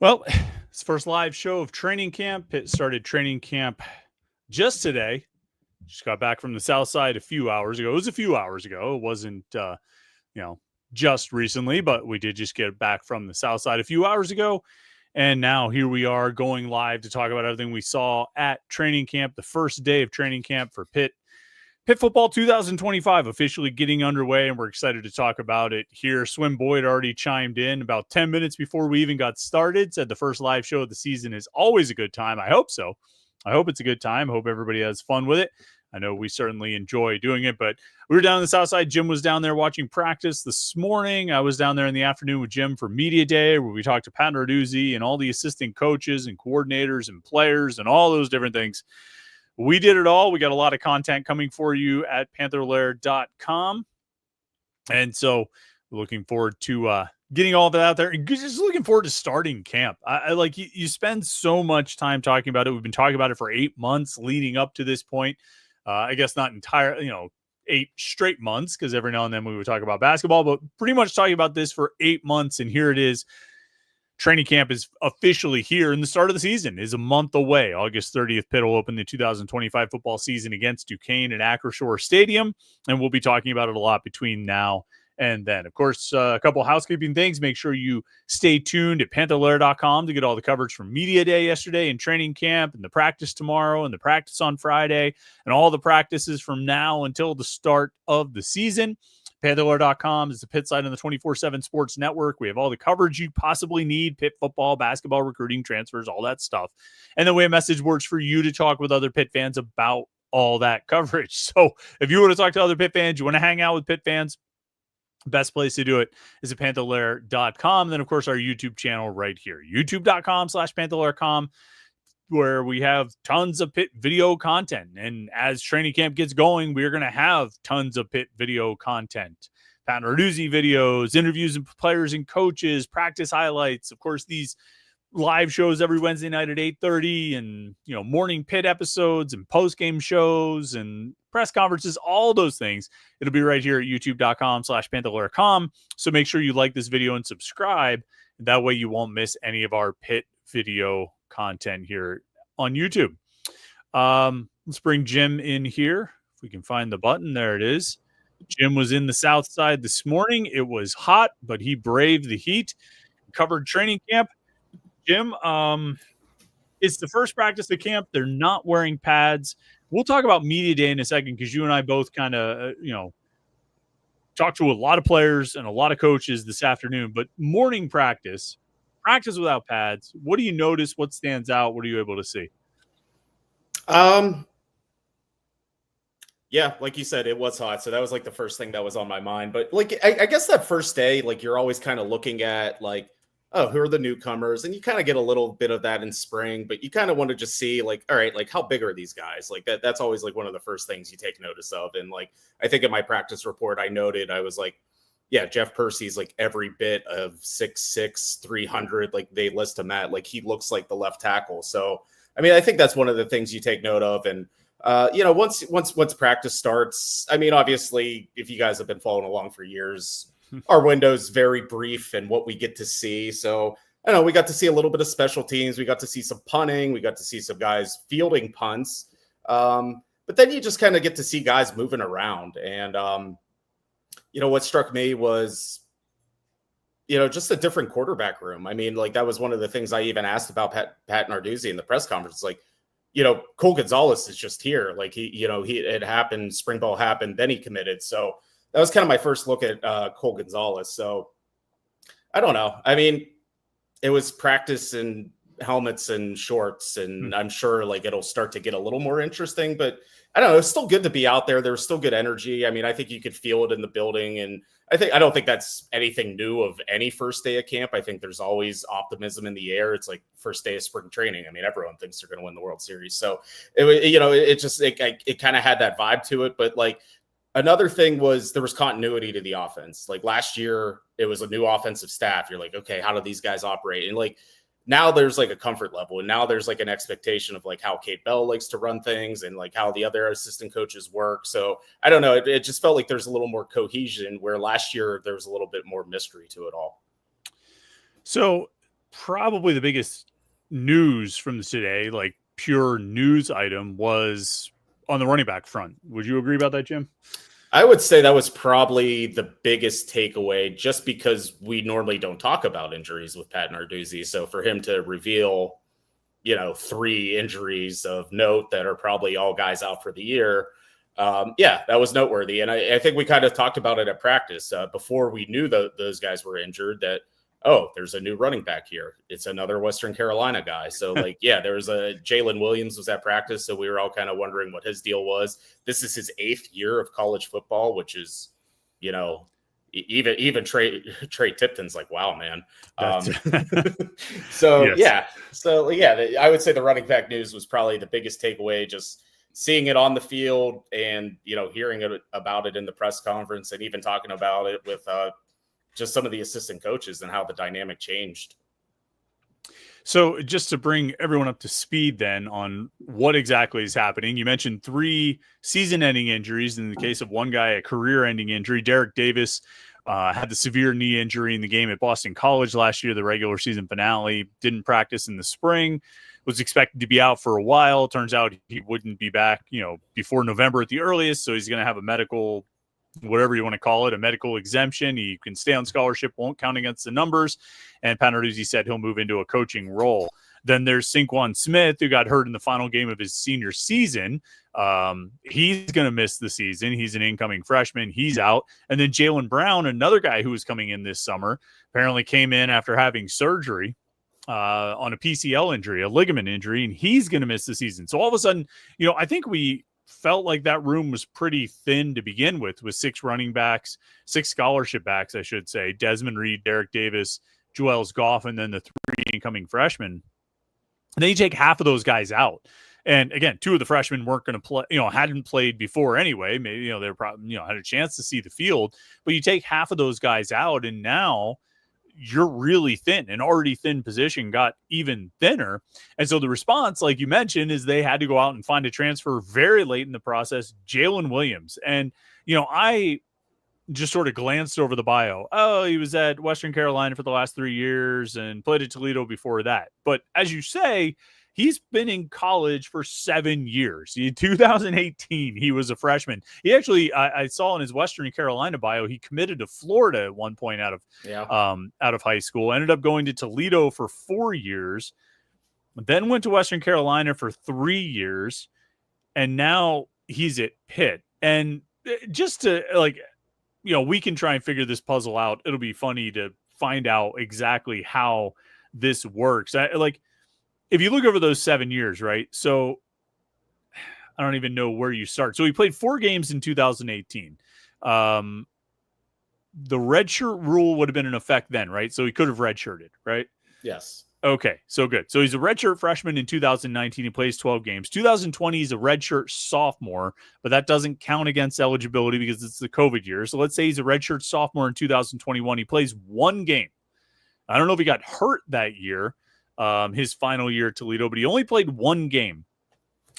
Well, it's the first live show of training camp. Pitt started training camp just today. Just got back from the South Side a few hours ago. It was a few hours ago. It wasn't, just recently, but we did just get back from the South Side a few hours ago. And now here we are going live to talk about everything we saw at training camp, the first day of training camp for Pitt. Pitt football 2025 officially getting underway, and we're excited to talk about it here. Swim Boyd already chimed in about 10 minutes before we even got started, said the first live show of the season is always a good time. I hope so. I hope it's a good time. I hope everybody has fun with it. I know we certainly enjoy doing it, but we were down on the South Side. Jim was down there watching practice this morning. I was down there in the afternoon with Jim for Media Day, where we talked to Panther-Lair and all the assistant coaches and coordinators and players and all those different things. We did it all. We got a lot of content coming for you at Panther-Lair.com. And so we're looking forward to getting all that out there and just looking forward to starting camp. I like you spend so much time talking about it. We've been talking about it for 8 months leading up to this point. I guess not entirely, 8 straight months, because every now and then we would talk about basketball, but pretty much talking about this for 8 months. And here it is. Training camp is officially here, and the start of the season is a month away. August 30th, Pitt will open the 2025 football season against Duquesne at Acrisure Stadium, and we'll be talking about it a lot between now and then. Of course, a couple housekeeping things. Make sure you stay tuned at Panther-Lair.com to get all the coverage from Media Day yesterday and training camp and the practice tomorrow and the practice on Friday and all the practices from now until the start of the season. Panther-Lair.com is the Pitt site on the 24/7 Sports Network. We have all the coverage you possibly need: Pitt football, basketball, recruiting, transfers, all that stuff. And then we have message boards for you to talk with other Pitt fans about all that coverage. So if you want to talk to other Pitt fans, you want to hang out with Pitt fans, best place to do it is at Panther-Lair.com. Then, of course, our YouTube channel right here, youtube.com/Panther-Lair.com, where we have tons of Pitt video content. And as training camp gets going, we're going to have tons of Pitt video content. Pat Narduzzi videos, interviews with players and coaches, practice highlights. Of course, these live shows every Wednesday night at 8:30 and, morning Pitt episodes and post-game shows and press conferences, all those things. It'll be right here at youtube.com/Panther-Lair.com. So make sure you like this video and subscribe. That way you won't miss any of our Pitt video content here on YouTube. Let's bring Jim in here. If we can find the button, there it is. Jim was in the South Side this morning. It was hot, but he braved the heat, covered training camp. Jim, it's the first practice of camp. They're not wearing pads. We'll talk about Media Day in a second, because you and I both kind of, talked to a lot of players and a lot of coaches this afternoon. But morning practice without pads, what do you notice? What stands out? What are you able to see? Yeah, like you said, it was hot. So that was like the first thing that was on my mind. But like, I guess that first day, like you're always kind of looking at like, oh, who are the newcomers? And you kind of get a little bit of that in spring, but you kind of want to just see like, all right, like how big are these guys? Like that's always like one of the first things you take notice of. And like, I think in my practice report, I was like, yeah, Jeff Percy's like every bit of 6'6", 300. Like they list him at, like he looks like the left tackle. So, I mean, I think that's one of the things you take note of. And, once practice starts, I mean, obviously, if you guys have been following along for years, our window's very brief and what we get to see. So, I don't know, we got to see a little bit of special teams. We got to see some punting. We got to see some guys fielding punts. But then you just kind of get to see guys moving around. And, what struck me was, just a different quarterback room. I mean, like that was one of the things I even asked about Pat Narduzzi in the press conference. Like, Cole Gonzalez is just here. Like it happened, spring ball happened, then he committed. So that was kind of my first look at Cole Gonzalez. So I don't know. I mean, it was practice in helmets and shorts, and I'm sure like it'll start to get a little more interesting, but I don't know. It's still good to be out there. There was still good energy. I mean, I think you could feel it in the building, and I don't think that's anything new of any first day of camp. I think there's always optimism in the air. It's like first day of spring training. I mean, everyone thinks they're going to win the World Series. So it kind of had that vibe to it. But like another thing was there was continuity to the offense. Like last year, it was a new offensive staff. You're like, okay, how do these guys operate? And like now there's like a comfort level, and now there's like an expectation of like how Kate Bell likes to run things and like how the other assistant coaches work. So I don't know. It just felt like there's a little more cohesion, where last year there was a little bit more mystery to it all. So probably the biggest news from today, like pure news item, was on the running back front. Would you agree about that, Jim? I would say that was probably the biggest takeaway, just because we normally don't talk about injuries with Pat Narduzzi. So for him to reveal, 3 injuries of note that are probably all guys out for the year, that was noteworthy. And I think we kind of talked about it at practice before we knew those guys were injured, that, oh, there's a new running back here. It's another Western Carolina guy. So there was a Jalen Williams was at practice. So we were all kind of wondering what his deal was. This is his 8th year of college football, which is, even Trey Tipton's like, wow, man. Yes. I would say the running back news was probably the biggest takeaway, just seeing it on the field and, hearing about it in the press conference, and even talking about it with just some of the assistant coaches and how the dynamic changed. So just to bring everyone up to speed then on what exactly is happening, you mentioned 3 season-ending injuries. In the case of one guy, a career-ending injury. Derek Davis had the severe knee injury in the game at Boston College last year, the regular season finale. Didn't practice in the spring, was expected to be out for a while. Turns out he wouldn't be back, before November at the earliest. So he's going to have a medical, whatever you want to call it, a medical exemption. He can stay on scholarship, won't count against the numbers. And Panther-Lair said he'll move into a coaching role. Then there's Sinquan Smith, who got hurt in the final game of his senior season. He's going to miss the season. He's an incoming freshman. He's out. And then Jalen Brown, another guy who was coming in this summer, apparently came in after having surgery on a PCL injury, a ligament injury, and he's going to miss the season. So all of a sudden, I think we felt like that room was pretty thin to begin with 6 running backs, 6 scholarship backs, I should say. Desmond Reed, Derek Davis, Joels Goff, and then the 3 incoming freshmen. And then you take half of those guys out. And again, 2 of the freshmen weren't going to play, hadn't played before anyway. Maybe, they were probably, had a chance to see the field. But you take half of those guys out, and now you're really thin. An already thin position got even thinner. And so the response, like you mentioned, is they had to go out and find a transfer very late in the process, Jalen Williams. And, I just sort of glanced over the bio. Oh, he was at Western Carolina for the last 3 years and played at Toledo before that. But as you say, he's been in college for 7 years. In 2018, he was a freshman. He actually, I saw in his Western Carolina bio, he committed to Florida at one point out of high school. Ended up going to Toledo for 4 years, then went to Western Carolina for 3 years, and now he's at Pitt. And just to we can try and figure this puzzle out. It'll be funny to find out exactly how this works. If you look over those 7 years, right? So I don't even know where you start. So he played 4 games in 2018. The redshirt rule would have been in effect then, right? So he could have redshirted, right? Yes. Okay, so good. So he's a redshirt freshman in 2019. He plays 12 games. 2020, he's a redshirt sophomore, but that doesn't count against eligibility because it's the COVID year. So let's say he's a redshirt sophomore in 2021. He plays 1 game. I don't know if he got hurt that year, his final year at Toledo, but he only played 1 game.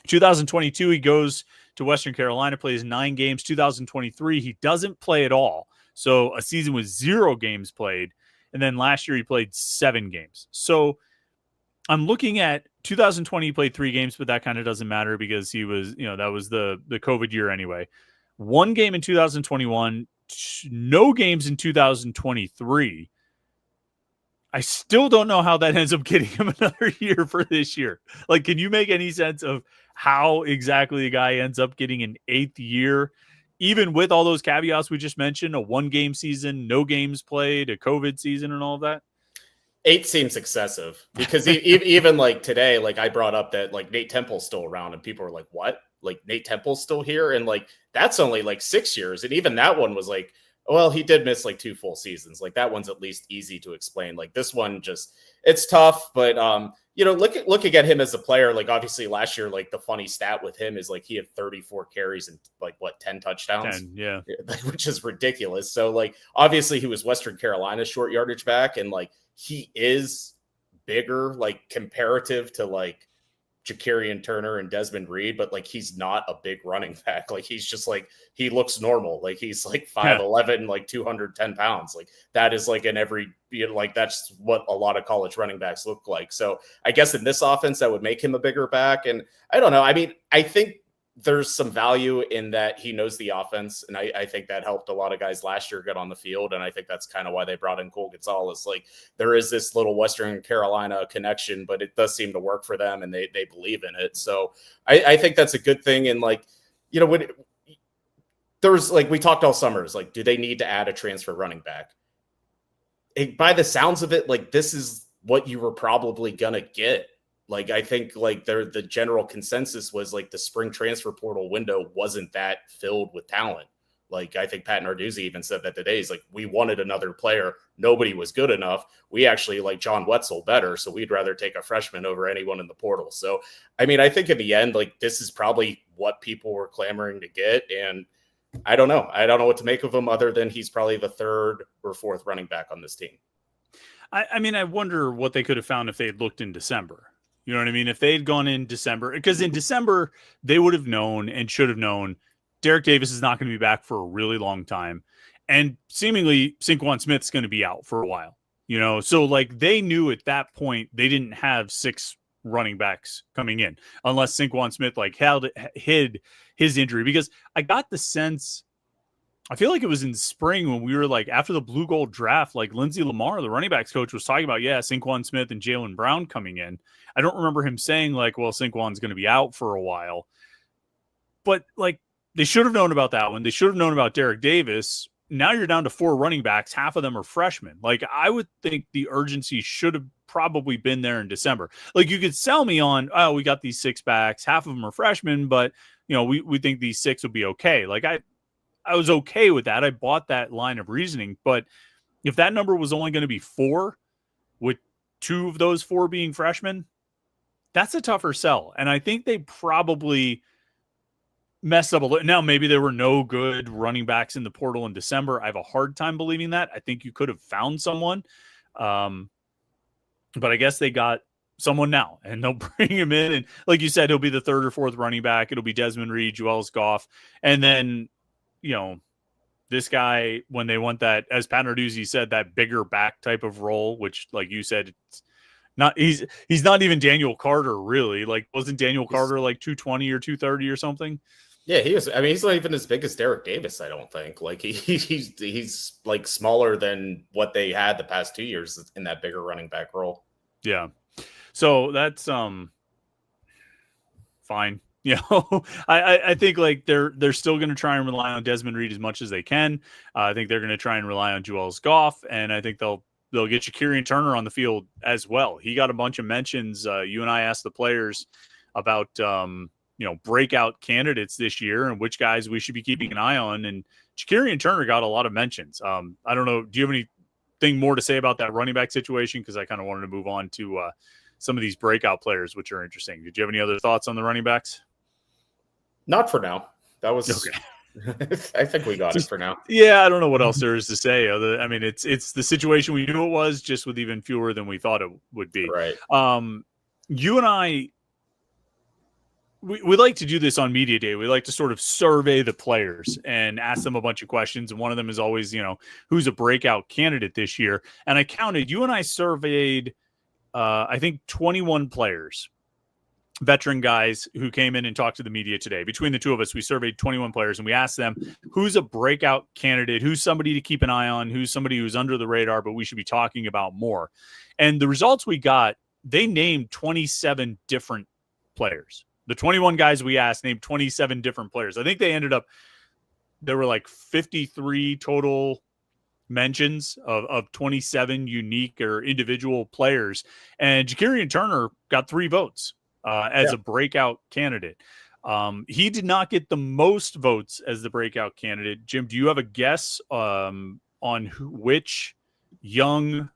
2022, he goes to Western Carolina, plays 9 games. 2023, he doesn't play at all. So a season with 0 games played. And then last year he played 7 games. So I'm looking at 2020, he played 3 games, but that kind of doesn't matter because he was, that was the COVID year anyway. 1 game in 2021, no games in 2023. I still don't know how that ends up getting him another year for this year. Can you make any sense of how exactly a guy ends up getting an 8th year, even with all those caveats we just mentioned, a 1-game season, no games played, a COVID season, and all of that? 8 seems excessive because even today, I brought up that Nate Temple's still around and people were like, what? Nate Temple's still here? And that's only 6 years. And even that one was well, he did miss 2 full seasons. That one's at least easy to explain. This one it's tough, but looking at him as a player, obviously last year, the funny stat with him is he had 34 carries and 10 touchdowns, 10, yeah, which is ridiculous. So obviously he was Western Carolina's short yardage back, and he is bigger, comparative to Ja'Karian Turner and Desmond Reed, but like he's not a big running back. Like he's just like he looks normal. Like he's like 5'11", like 210 pounds. Like that is like in every like that's what a lot of college running backs look like. So I guess in this offense that would make him a bigger back. And I don't know. I mean, I think there's some value in that he knows the offense. And I think that helped a lot of guys last year get on the field. And I think that's kind of why they brought in Cole Gonzalez. Like there is this little Western Carolina connection, but it does seem to work for them and they believe in it. So I think that's a good thing. And like, you know, when there's like, we talked all summers, like, do they need to add a transfer running back? By the sounds of it, like this is what you were probably going to get. Like, I think like the general consensus was like the spring transfer portal window wasn't that filled with talent. Like, I think Pat Narduzzi even said that today. He's like, we wanted another player. Nobody was good enough. We actually like John Wetzel better. So we'd rather take a freshman over anyone in the portal. So, I mean, I think in the end, like this is probably what people were clamoring to get. And I don't know. I don't know what to make of him other than he's probably the third or fourth running back on this team. I mean, I wonder what they could have found if they had looked in December. You know what I mean? If they had gone in December, because in December, they would have known and should have known Derek Davis is not going to be back for a really long time. And seemingly Sinquan Smith's going to be out for a while, you know? So like they knew at that point, they didn't have 6 running backs coming in unless Sinquan Smith like hid his injury, because I got the sense, I feel like it was in spring when we were like after the Blue Gold draft, like Lindsey Lamar, the running backs coach, was talking about, Sinquan Smith and Jalen Brown coming in. I don't remember him saying like, well, Sinquan's going to be out for a while, but like they should have known about that one. They should have known about Derek Davis. Now you're down to 4 running backs. Half of them are freshmen. Like I would think the urgency should have probably been there in December. Like you could sell me on, oh, we got these 6 backs. Half of them are freshmen, but you know, we think these 6 will be okay. Like I was okay with that. I bought that line of reasoning, but if that number was only going to be 4 with 2 of those 4 being freshmen, that's a tougher sell. And I think they probably messed up a little. Now, maybe there were no good running backs in the portal in December. I have a hard time believing that. I think you could have found someone. But I guess they got someone now and they'll bring him in. And like you said, he'll be the 3rd or 4th running back. It'll be Desmond Reed, Juelz Goff. And then, you know, this guy, when they want that, as Pat Narduzzi said, that bigger back type of role, which like you said, it's not, he's not even Daniel Carter really. Like wasn't Daniel Carter like 220 or 230 or something? Yeah, he is. I mean, he's not even as big as Derek Davis, I don't think. Like he's like smaller than what they had the past 2 years in that bigger running back role. Yeah. So that's fine. You know, I think like they're still going to try and rely on Desmond Reed as much as they can. I think they're going to try and rely on Juelz Goff, and I think they'll get Ja'Karian Turner on the field as well. He got a bunch of mentions. You and I asked the players about breakout candidates this year and which guys we should be keeping an eye on. And Ja'Karian Turner got a lot of mentions. I don't know. Do you have anything more to say about that running back situation? Because I kind of wanted to move on to some of these breakout players, which are interesting. Did you have any other thoughts on the running backs? Not for now. That was okay. I think we got it for now. Yeah, I don't know what else there is to say. I mean, it's the situation we knew it was, just with even fewer than we thought it would be. Right. You and I, we like to do this on Media Day. We like to sort of survey the players and ask them a bunch of questions. And one of them is always, who's a breakout candidate this year? And I counted, you and I surveyed, I think 21 players, veteran guys who came in and talked to the media today. Between the two of us, we surveyed 21 players and we asked them who's a breakout candidate, who's somebody to keep an eye on, who's somebody who's under the radar, but we should be talking about more. And the results we got, they named 27 different players. The 21 guys we asked named 27 different players. I think there were like 53 total mentions of 27 unique or individual players. And Ja'Karian Turner got 3 votes. As a breakout candidate. He did not get the most votes as the breakout candidate. Jim, do you have a guess on which young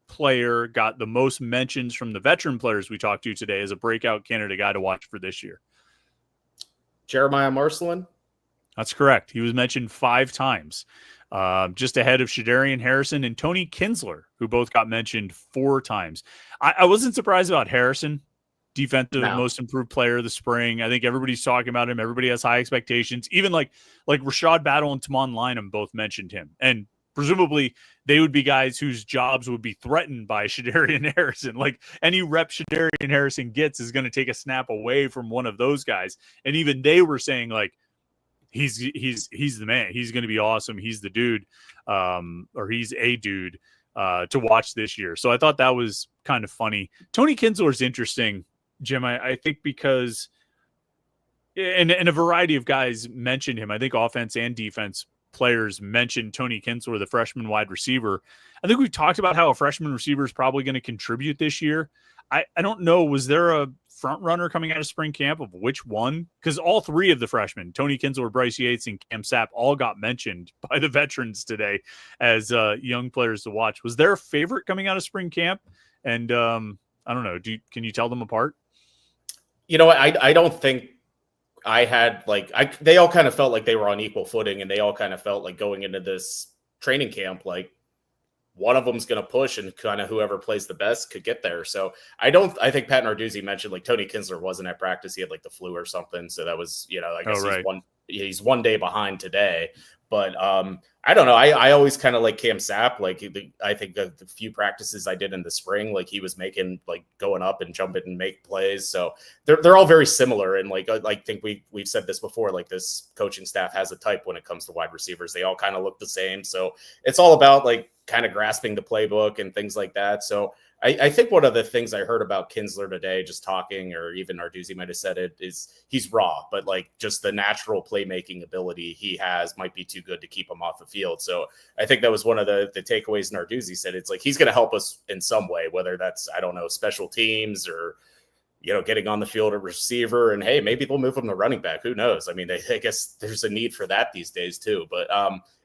player got the most mentions from the veteran players we talked to today as a breakout candidate guy to watch for this year? Jeremiah Marcelin? That's correct. He was mentioned 5 times, just ahead of Shadarian Harrison and Tony Kinsler, who both got mentioned 4 times. I wasn't surprised about Harrison. defensive No. most improved player of the spring. I think everybody's talking about him. Everybody has high expectations. Even like Rashad Battle and Tamon Lynham both mentioned him. And presumably they would be guys whose jobs would be threatened by Shadarian Harrison. Like any rep Shadarian Harrison gets is going to take a snap away from one of those guys. And even they were saying like, he's the man. He's going to be awesome. He's the dude, or he's a dude to watch this year. So I thought that was kind of funny. Tony Kinsler is interesting, Jim. I think because, and a variety of guys mentioned him. I think offense and defense players mentioned Tony Kinsler, the freshman wide receiver. I think we've talked about how a freshman receiver is probably going to contribute this year. I don't know. Was there a front runner coming out of spring camp of which one? Because all three of the freshmen, Tony Kinsler, Bryce Yates, and Cam Sapp, all got mentioned by the veterans today as young players to watch. Was there a favorite coming out of spring camp? And I don't know. Can you tell them apart? You know, I don't think I had they all kind of felt like they were on equal footing, and they all kind of felt like going into this training camp, like one of them's going to push, and kind of whoever plays the best could get there. So I think Pat Narduzzi mentioned like Tony Kinsler wasn't at practice. He had like the flu or something. So that was, I guess he's one day behind today. But I don't know. I always kind of like Cam Sapp. Like I think the few practices I did in the spring, like he was making like going up and jumping and make plays. So they're all very similar. And like I think we've said this before. Like this coaching staff has a type when it comes to wide receivers. They all kind of look the same. So it's all about like kind of grasping the playbook and things like that. So I think one of the things I heard about Kinsler today, just talking, or even Narduzzi might have said it, is he's raw, but like just the natural playmaking ability he has might be too good to keep him off the field. So I think that was one of the takeaways Narduzzi said. It's like he's going to help us in some way, whether that's, I don't know, special teams or, getting on the field a receiver, and hey, maybe they'll move him to running back. Who knows? I mean, I guess there's a need for that these days too, but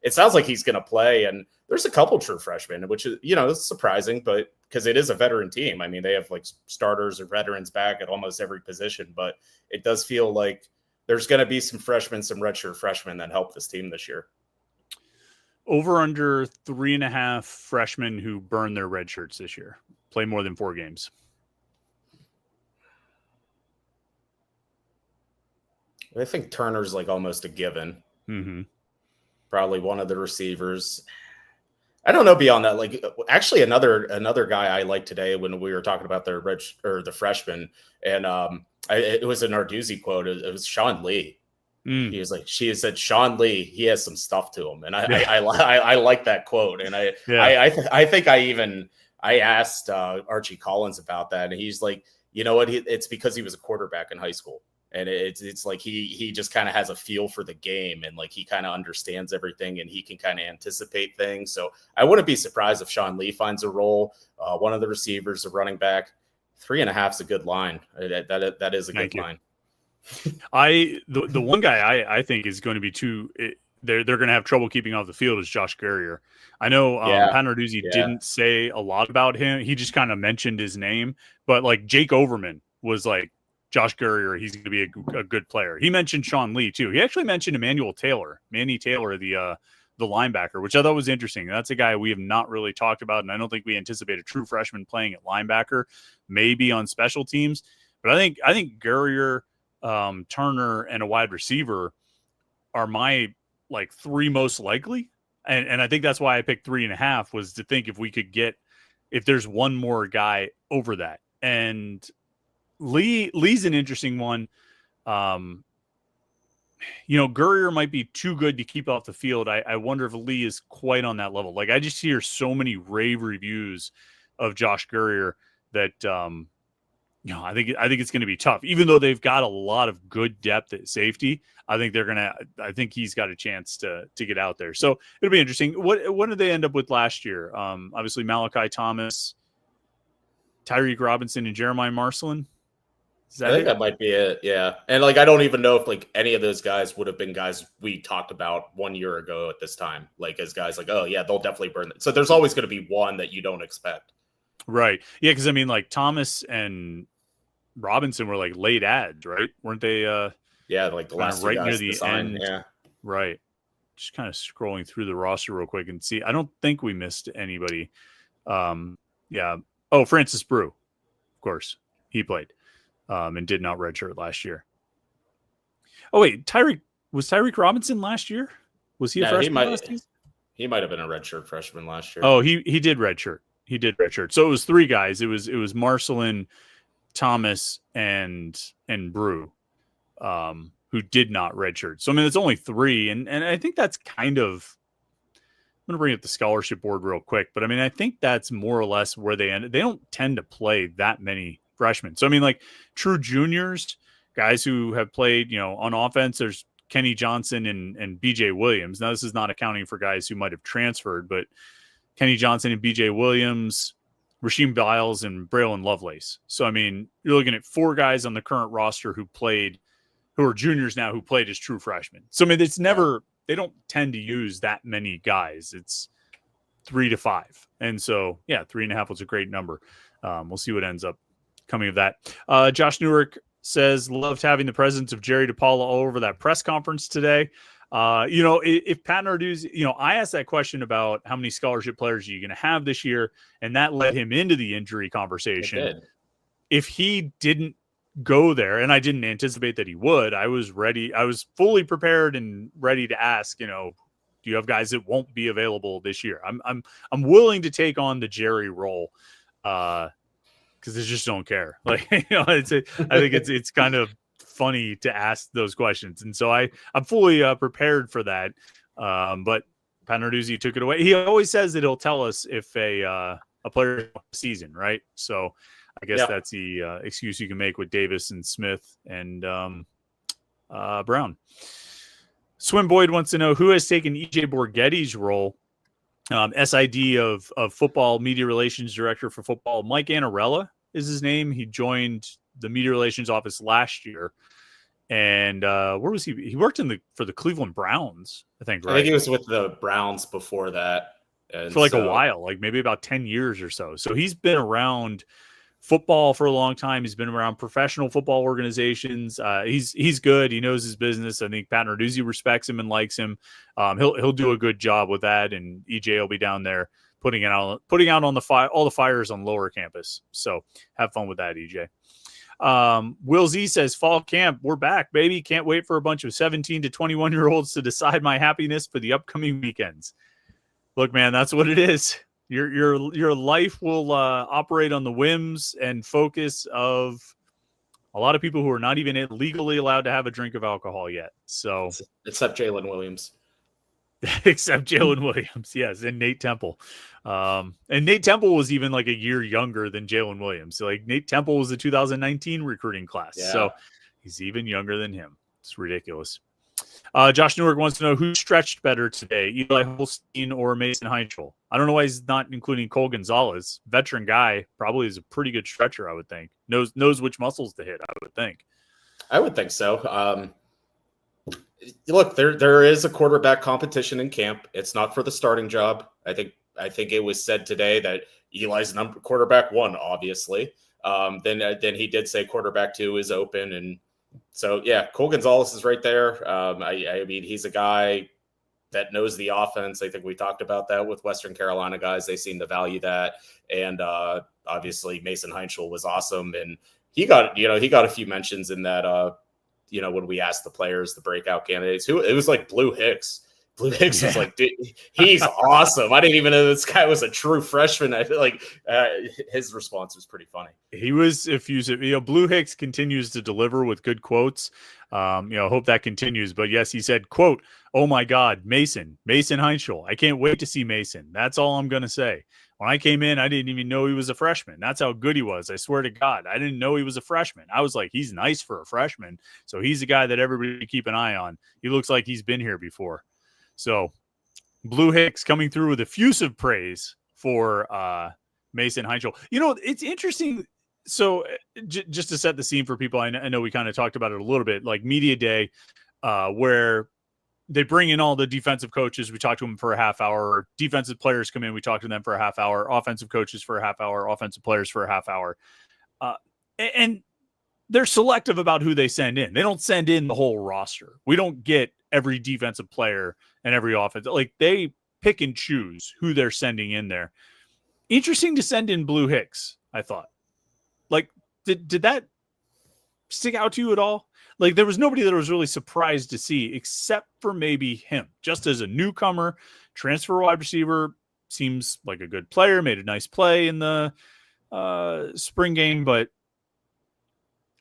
it sounds like he's going to play. And there's a couple true freshmen, which is, it's surprising, but because it is a veteran team. I mean, they have like starters or veterans back at almost every position, but it does feel like there's going to be some freshmen, some redshirt freshmen that help this team this year. Over under 3.5 freshmen who burn their red shirts this year, play more than 4 games. I think Turner's like almost a given. Mm-hmm. Probably one of the receivers. I don't know beyond that. Like actually another guy I liked today when we were talking about the freshman, and it was a Narduzzi quote. It was Sean Lee. He was like, she said, Sean Lee, he has some stuff to him. And I like that quote. And I think I asked Archie Collins about that. And he's like, you know what? It's because he was a quarterback in high school. And it's like he just kind of has a feel for the game, and like he kind of understands everything, and he can kind of anticipate things. So I wouldn't be surprised if Sean Lee finds a role. One of the receivers, a running back. 3.5 is a good line. That is a good line. The one guy I think is going to be they're going to have trouble keeping off the field is Josh Guerrier. I know Pat Narduzzi didn't say a lot about him. He just kind of mentioned his name, but like Jake Overman was like, Josh Guerrier, he's going to be a good player. He mentioned Sean Lee too. He actually mentioned Manny Taylor, the linebacker, which I thought was interesting. That's a guy we have not really talked about, and I don't think we anticipate a true freshman playing at linebacker, maybe on special teams. But I think Guerrier, Turner, and a wide receiver are my like 3 most likely, and I think that's why I picked 3.5 was to think if there's one more guy over that. And Lee's an interesting one. Guerrier might be too good to keep off the field. I wonder if Lee is quite on that level. Like I just hear so many rave reviews of Josh Guerrier that I think it's going to be tough. Even though they've got a lot of good depth at safety, I think he's got a chance to get out there. So it'll be interesting. What did they end up with last year? Obviously Malachi Thomas, Tyreek Robinson, and Jeremiah Marcelin. I think that might be it. Yeah. And like, I don't even know if like any of those guys would have been guys we talked about 1 year ago at this time, like as guys like, oh yeah, they'll definitely burn it. So there's always going to be one that you don't expect. Right. Yeah. Cause I mean like Thomas and Robinson were like late ads, right? Weren't they? Yeah. Like the last right near the end. Yeah. Right. Just kind of scrolling through the roster real quick and see. I don't think we missed anybody. Yeah. Oh, Francis Brew. Of course. He played. and did not redshirt last year. Oh wait, Tyreek Robinson last year? Was he a freshman last season? He might have been a redshirt freshman last year. Oh, he did redshirt. He did redshirt. So it was 3 guys. It was Marcelin, Thomas, and Brew, who did not redshirt. So I mean, it's only 3, and I think that's kind of. I'm going to bring up the scholarship board real quick, but I mean, I think that's more or less where they ended. They don't tend to play that many freshmen. So I mean, like true juniors, guys who have played, on offense. There's Kenny Johnson and BJ Williams. Now, this is not accounting for guys who might have transferred, but Kenny Johnson and BJ Williams, Rasheem Biles, and Braylon Lovelace. So, I mean, you're looking at 4 guys on the current roster who are juniors now, who played as true freshmen. So, I mean, it's never, they don't tend to use that many guys. It's 3 to 5. And so, 3.5 was a great number. We'll see what ends up coming of that. Josh Newark says, loved having the presence of Jerry DePaula all over that press conference today. If Pat Narduzzi, I asked that question about how many scholarship players are you going to have this year, and that led him into the injury conversation. If he didn't go there, and I didn't anticipate that he would, I was ready. I was fully prepared and ready to ask, do you have guys that won't be available this year? I'm willing to take on the Jerry role. Because they just don't care. Like, I think it's kind of funny to ask those questions. And so I'm fully prepared for that. But Pat Narduzzi took it away. He always says that he'll tell us if a player season, right? So I guess that's the excuse you can make with Davis and Smith and Brown. Swim Boyd wants to know who has taken EJ Borghetti's role. SID of football media relations director for football. Mike Annarella is his name. He joined the media relations office last year. And where was he? He worked for the Cleveland Browns, I think, right? I think he was with the Browns before that. For a while, like maybe about 10 years or so. So he's been around football for a long time. He's been around professional football organizations. He's good. He knows his business. I think Pat Narduzzi respects him and likes him. He'll do a good job with that, and EJ will be down there putting out on all the fires on lower campus. So have fun with that, EJ. Will Z says, fall camp, we're back, baby. Can't wait for a bunch of 17 to 21-year-olds to decide my happiness for the upcoming weekends. Look, man, that's what it is. Your life will operate on the whims and focus of a lot of people who are not even legally allowed to have a drink of alcohol yet. So, except Jalen Williams. Except Jalen Williams, yes, and Nate Temple. And Nate Temple was even like a year younger than Jalen Williams. So, like, Nate Temple was the 2019 recruiting class. Yeah. So he's even younger than him. It's ridiculous. Josh Newark wants to know who stretched better today, Eli Holstein or Mason Heinchel. I don't know why he's not including Cole Gonzalez. Veteran guy, probably is a pretty good stretcher, I would think. Knows which muscles to hit, I would think. I would think so. Look, there is a quarterback competition in camp. It's not for the starting job. I think it was said today that Eli's quarterback 1, obviously. Then he did say quarterback 2 is open, and so yeah, Cole Gonzalez is right there. I mean, he's a guy that knows the offense. I think we talked about that with Western Carolina guys. They seem to value that, and obviously Mason Heinchel was awesome, and he got a few mentions in that. When we asked the players, the breakout candidates, it was like Blue Hicks. Blue Hicks was like, dude, he's awesome. I didn't even know this guy was a true freshman. I feel like his response was pretty funny. He was effusive. Blue Hicks continues to deliver with good quotes. Hope that continues. But yes, he said, quote, "Oh my God, Mason Heinchel. I can't wait to see Mason. That's all I'm going to say. When I came in, I didn't even know he was a freshman. That's how good he was. I swear to God, I didn't know he was a freshman. I was like, he's nice for a freshman. So he's a guy that everybody should keep an eye on. He looks like he's been here before." So Blue Hicks coming through with effusive praise for Mason Heinchel. It's interesting. So just to set the scene for people, I know we kind of talked about it a little bit, like media day, where they bring in all the defensive coaches. We talk to them for a half hour. Defensive players come in. We talk to them for a half hour. Offensive coaches for a half hour. Offensive players for a half hour. And they're selective about who they send in. They don't send in the whole roster. We don't get every defensive player and every offense. Like, they pick and choose who they're sending in there. Interesting to send in Blue Hicks, I thought. Like, did that stick out to you at all? Like, there was nobody that I was really surprised to see, except for maybe him. Just as a newcomer, transfer wide receiver, seems like a good player, made a nice play in the spring game, but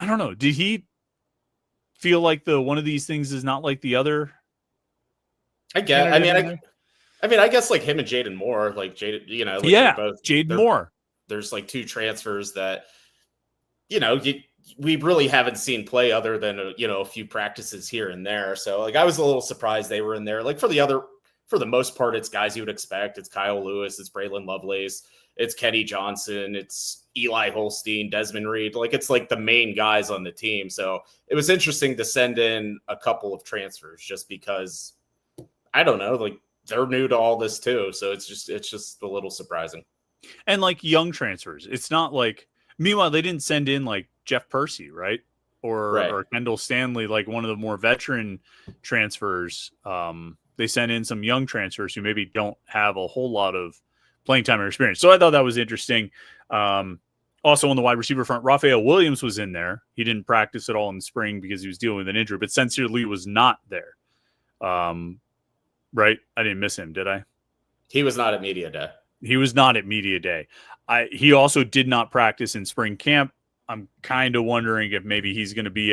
I don't know. Did he feel like one of these things is not like the other? I guess. I guess like him and Jaden Moore, like Jaden, like yeah, Jaden Moore. There's like two transfers that, we really haven't seen play other than a few practices here and there. So like I was a little surprised they were in there. Like for the most part, it's guys you would expect. It's Kyle Lewis, it's Braylon Lovelace, it's Kenny Johnson, it's Eli Holstein, Desmond Reed. Like it's like the main guys on the team. So it was interesting to send in a couple of transfers just because I don't know, like they're new to all this too. So it's just a little surprising. And like young transfers, it's not like, meanwhile, they didn't send in like Jeff Percy, right? Or Kendall Stanley, like one of the more veteran transfers. They sent in some young transfers who maybe don't have a whole lot of playing time or experience. So I thought that was interesting. Also on the wide receiver front, Raphael Williams was in there. He didn't practice at all in the spring because he was dealing with an injury, but Sincere Lee was not there. Right? I didn't miss him, did I? He was not at media day. He was not at media day. He also did not practice in spring camp. I'm kind of wondering if maybe he's going to be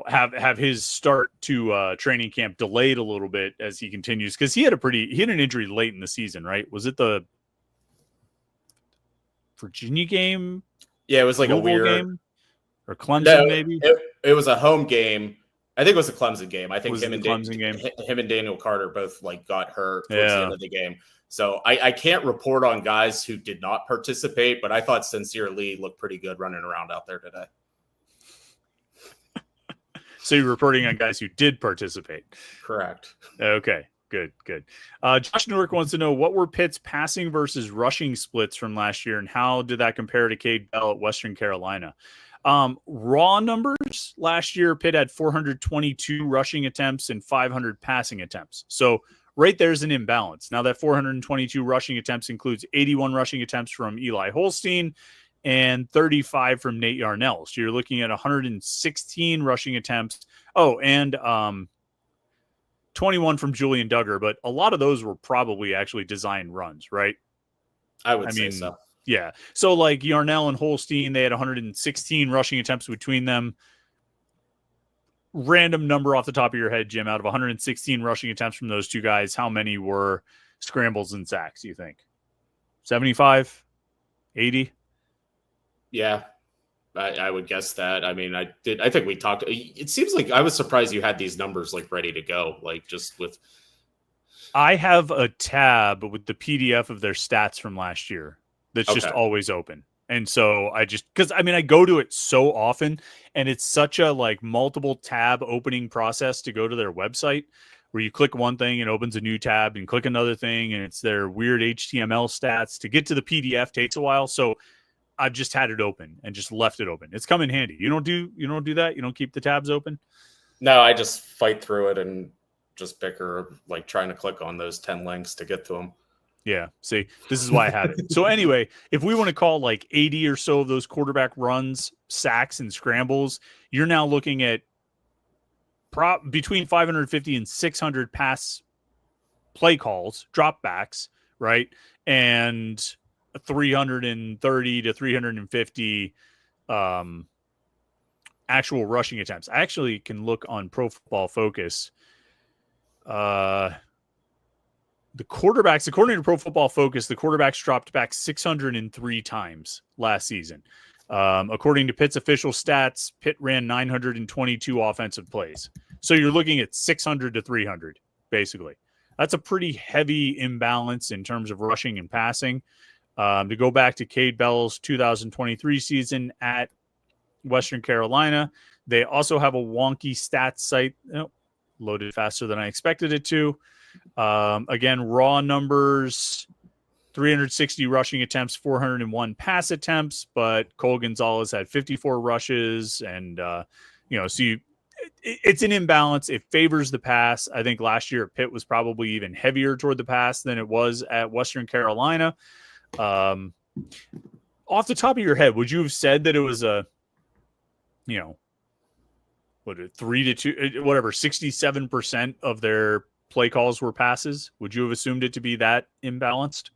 have his start to training camp delayed a little bit as he continues, because he had an injury late in the season, right? Was it the Virginia game? Yeah, it was like Louisville a weird game, or Clemson maybe. It was a home game. I think it was a Clemson game. I think him and Daniel Carter both like got hurt towards the end of the game. So I can't report on guys who did not participate, but I thought Sincere Lee looked pretty good running around out there today. So you're reporting on guys who did participate. Correct. Okay, good. Josh Newark wants to know, what were Pitt's passing versus rushing splits from last year, and how did that compare to Cade Bell at Western Carolina? Raw numbers last year, Pitt had 422 rushing attempts and 500 passing attempts. So right there's an imbalance. Now that 422 rushing attempts includes 81 rushing attempts from Eli Holstein and 35 from Nate Yarnell. So you're looking at 116 rushing attempts. Oh, and 21 from Julian Duggar, but a lot of those were probably actually designed runs, right? I would say so. Yeah. So like Yarnell and Holstein, they had 116 rushing attempts between them. Random number off the top of your head, Jim, out of 116 rushing attempts from those two guys, how many were scrambles and sacks, you think? 75? 80? Yeah, I would guess that. I mean, I think we talked. It seems like I was surprised you had these numbers like ready to go, like just with. I have a tab with the PDF of their stats from last year that's just always open. And so because I go to it so often, and it's such a like multiple tab opening process to go to their website, where you click one thing and opens a new tab and click another thing, and it's their weird HTML stats. To get to the PDF takes a while. So I've just had it open and just left it open. It's come in handy. You don't do that? You don't keep the tabs open? No, I just fight through it and just bicker, like trying to click on those 10 links to get to them. Yeah. See, this is why I have it. So anyway, if we want to call like 80 or so of those quarterback runs, sacks, and scrambles, you're now looking at between 550 and 600 pass play calls, dropbacks, right? And 330 to 350 actual rushing attempts. I actually can look on Pro Football Focus. The quarterbacks, according to Pro Football Focus, the quarterbacks dropped back 603 times last season. According to Pitt's official stats, Pitt ran 922 offensive plays. So you're looking at 600 to 300, basically. That's a pretty heavy imbalance in terms of rushing and passing. To go back to Cade Bell's 2023 season at Western Carolina, they also have a wonky stats site. Loaded faster than I expected it to. Again, raw numbers, 360 rushing attempts, 401 pass attempts, but Cole Gonzalez had 54 rushes. And, it's an imbalance. It favors the pass. I think last year Pitt was probably even heavier toward the pass than it was at Western Carolina. Off the top of your head, would you have said that it was you know, 3-2, whatever, 67% of their play calls were passes. Would you have assumed it to be that imbalanced?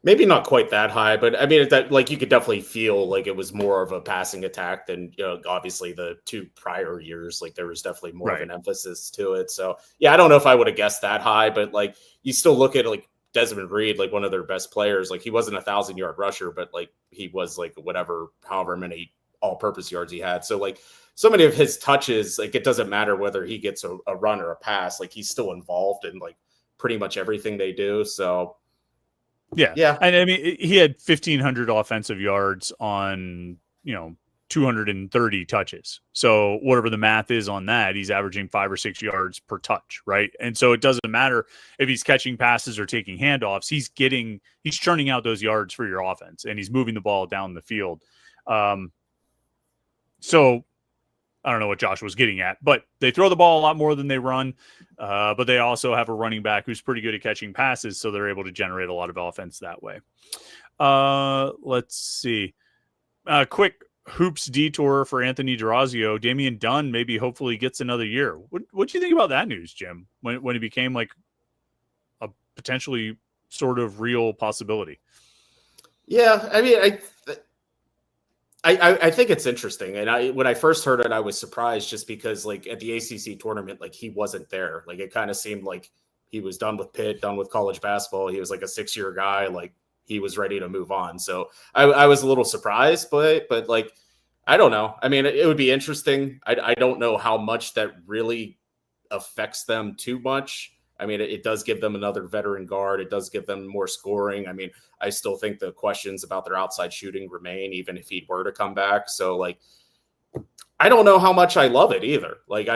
Maybe not quite that high, but I mean, that like you could definitely feel like it was more of a passing attack than, obviously the 2 prior years. Like there was definitely more of an emphasis to it. So yeah, I don't know if I would have guessed that high, but like you still look at like Desmond Reed, like one of their best players. Like he wasn't 1,000-yard rusher, but like he was like however many all-purpose yards he had. So like so many of his touches, like it doesn't matter whether he gets a run or a pass, like he's still involved in like pretty much everything they do. So yeah. And I mean, he had 1,500 offensive yards on, 230 touches. So whatever the math is on that, he's averaging 5 or 6 yards per touch, right? And so it doesn't matter if he's catching passes or taking handoffs. He's churning out those yards for your offense, and he's moving the ball down the field. So I don't know what Josh was getting at, but they throw the ball a lot more than they run. But they also have a running back who's pretty good at catching passes, so they're able to generate a lot of offense that way. Let's see. Quick hoops detour for Anthony D'Orazio. Damian Dunn maybe hopefully gets another year. What do you think about that news, Jim, when it became like a potentially sort of real possibility? Yeah, I mean, I think it's interesting. And when I first heard it, I was surprised just because like at the ACC tournament, like he wasn't there. Like it kind of seemed like he was done with Pitt, done with college basketball. He was like a 6-year guy. Like he was ready to move on. So I was a little surprised, but like, I don't know. I mean, it would be interesting. I don't know how much that really affects them too much. I mean, it does give them another veteran guard. It does give them more scoring. I mean, I still think the questions about their outside shooting remain, even if he were to come back. So, like, I don't know how much I love it either. Like,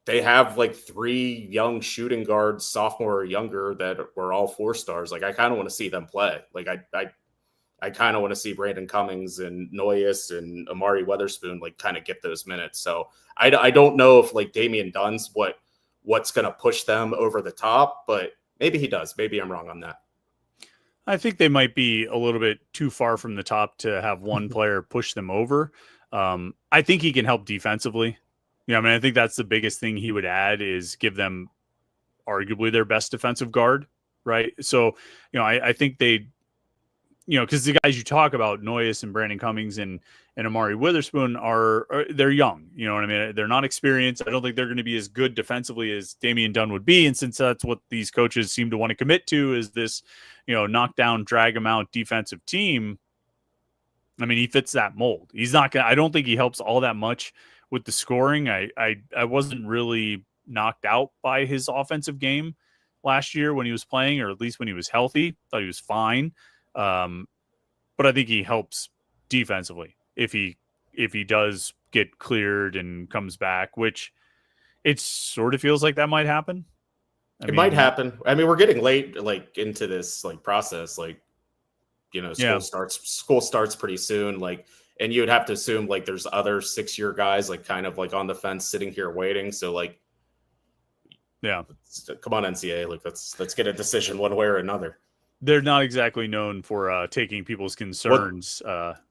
they have like 3 young shooting guards, sophomore or younger, that were all 4-stars. Like, I kind of want to see them play. Like, I kind of want to see Brandon Cummings and Noyes and Amari Weatherspoon like kind of get those minutes. So I don't know if like Damian Dunn's what's going to push them over the top, but maybe he does. Maybe I'm wrong on that. I think they might be a little bit too far from the top to have one player push them over. I think he can help defensively. I mean, I think that's the biggest thing he would add is give them arguably their best defensive guard, right? So, I think they, because the guys you talk about, Noyes and Brandon Cummings and Amari Witherspoon they're young. You know what I mean? They're not experienced. I don't think they're going to be as good defensively as Damian Dunn would be. And since that's what these coaches seem to want to commit to is this, knock down, drag them out defensive team. I mean, he fits that mold. He's not going to, I don't think he helps all that much with the scoring. I wasn't really knocked out by his offensive game last year when he was playing, or at least when he was healthy. Thought he was fine. But I think he helps defensively if he does get cleared and comes back, which it sort of feels like that might happen. It might happen. I mean, we're getting late, like into this like process, like, school starts pretty soon. Like, and you would have to assume like there's other 6-year guys, like kind of like on the fence sitting here waiting. So like, yeah, come on, NCAA, like let's get a decision one way or another. They're not exactly known for taking people's concerns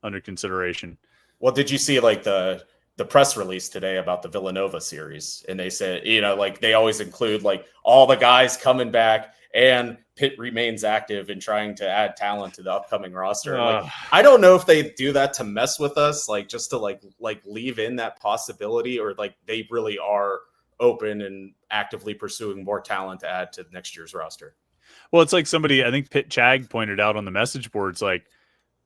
under consideration. Well, did you see like the press release today about the Villanova series? And they said, like they always include like all the guys coming back and Pitt remains active in trying to add talent to the upcoming roster. Like, I don't know if they do that to mess with us, like just to like leave in that possibility, or like they really are open and actively pursuing more talent to add to next year's roster. Well, it's like somebody, I think Pitt Chag pointed out on the message boards, like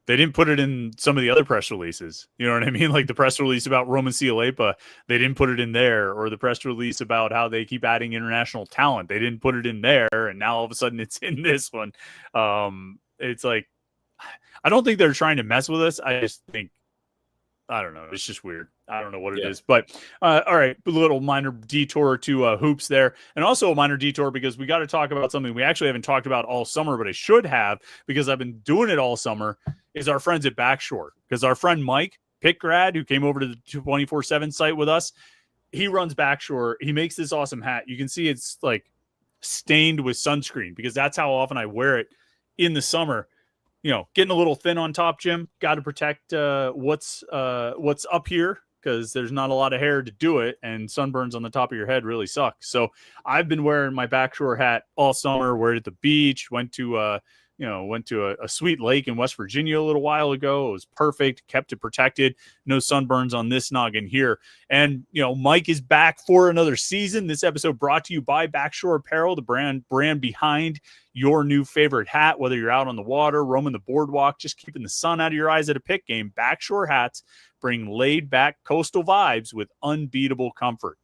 they didn't put it in some of the other press releases. You know what I mean? Like the press release about Roman Cialepa, they didn't put it in there, or the press release about how they keep adding international talent, they didn't put it in there, and now all of a sudden it's in this one. It's like, I don't think they're trying to mess with us. I just think, I don't know. It's just weird. I don't know what it is, but all right. A little minor detour to hoops there, and also a minor detour because we got to talk about something we actually haven't talked about all summer, but I should have because I've been doing it all summer, is our friends at Backshore. Because our friend Mike, Pitt grad, who came over to the 24/7 site with us, he runs Backshore. He makes this awesome hat. You can see it's like stained with sunscreen because that's how often I wear it in the summer. getting a little thin on top, Jim. Got to protect what's up here, because there's not a lot of hair to do it, and sunburns on the top of your head really suck. So I've been wearing my backshore hat all summer. We're at the beach. Went to a sweet lake in West Virginia a little while ago. It was perfect. Kept it protected. No sunburns on this noggin here. And Mike is back for another season. This episode brought to you by Backshore Apparel, the brand behind your new favorite hat. Whether you're out on the water, roaming the boardwalk, just keeping the sun out of your eyes at a Pitt game, Backshore hats bring laid-back coastal vibes with unbeatable comfort.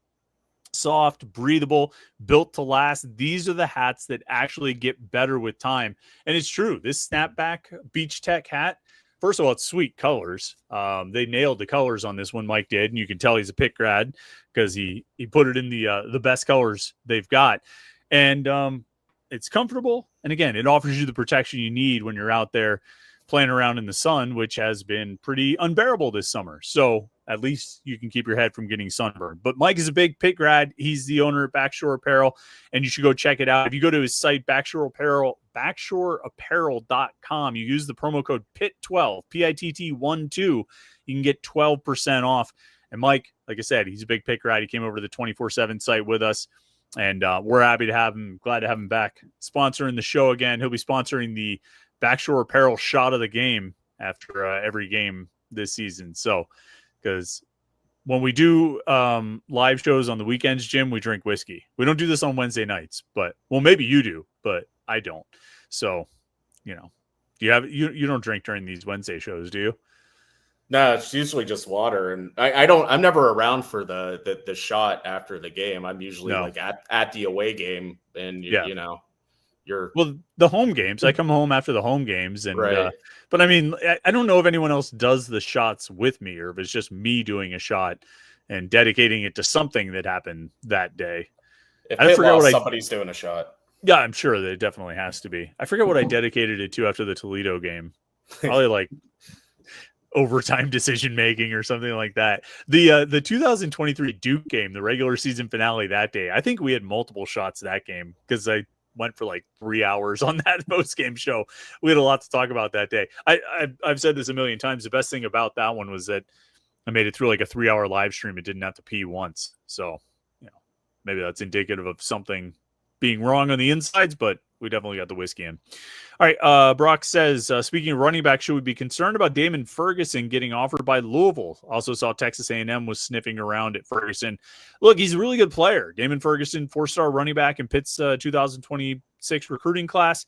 Soft, breathable, built to last. These are the hats that actually get better with time. And it's true. This snapback Beach Tech hat, first of all, it's sweet colors. They nailed the colors on this one, Mike did. And you can tell he's a Pitt grad because he put it in the best colors they've got. And it's comfortable. And again, it offers you the protection you need when you're out there playing around in the sun, which has been pretty unbearable this summer. So at least you can keep your head from getting sunburned. But Mike is a big Pitt grad. He's the owner of Backshore Apparel, and you should go check it out. If you go to his site, backshoreapparel.com, you use the promo code PITT12, PITT12, you can get 12% off. And Mike, like I said, he's a big Pitt grad. He came over to the 24/7 site with us, and we're happy to have him. Glad to have him back sponsoring the show again. He'll be sponsoring the Backshore Apparel shot of the game after every game this season. So, because when we do live shows on the weekends, Jim, we drink whiskey. We don't do this on Wednesday nights, but maybe you do, but I don't. So, you don't drink during these Wednesday shows, do you? No, it's usually just water, and I'm never around for the shot after the game. I'm usually like at the away game, and well, the home games. I come home after the home games, and right. But I mean, I don't know if anyone else does the shots with me, or if it's just me doing a shot and dedicating it to something that happened that day. I forget what somebody's doing a shot. Yeah, I'm sure that it definitely has to be. I forget what I dedicated it to after the Toledo game. Probably like overtime decision making or something like that. The 2023 Duke game, the regular season finale that day, I think we had multiple shots that game because I went for like 3 hours on that post-game show. We had a lot to talk about that day. I've said this a million times. The best thing about that one was that I made it through like a 3-hour live stream. It didn't have to pee once. So, maybe that's indicative of something being wrong on the insides, but we definitely got the whiskey in. All right. Brock says, speaking of running back, should we be concerned about Damon Ferguson getting offered by Louisville? Also saw Texas A&M was sniffing around at Ferguson. Look, he's a really good player. Damon Ferguson, 4-star running back in Pitt's 2026 recruiting class.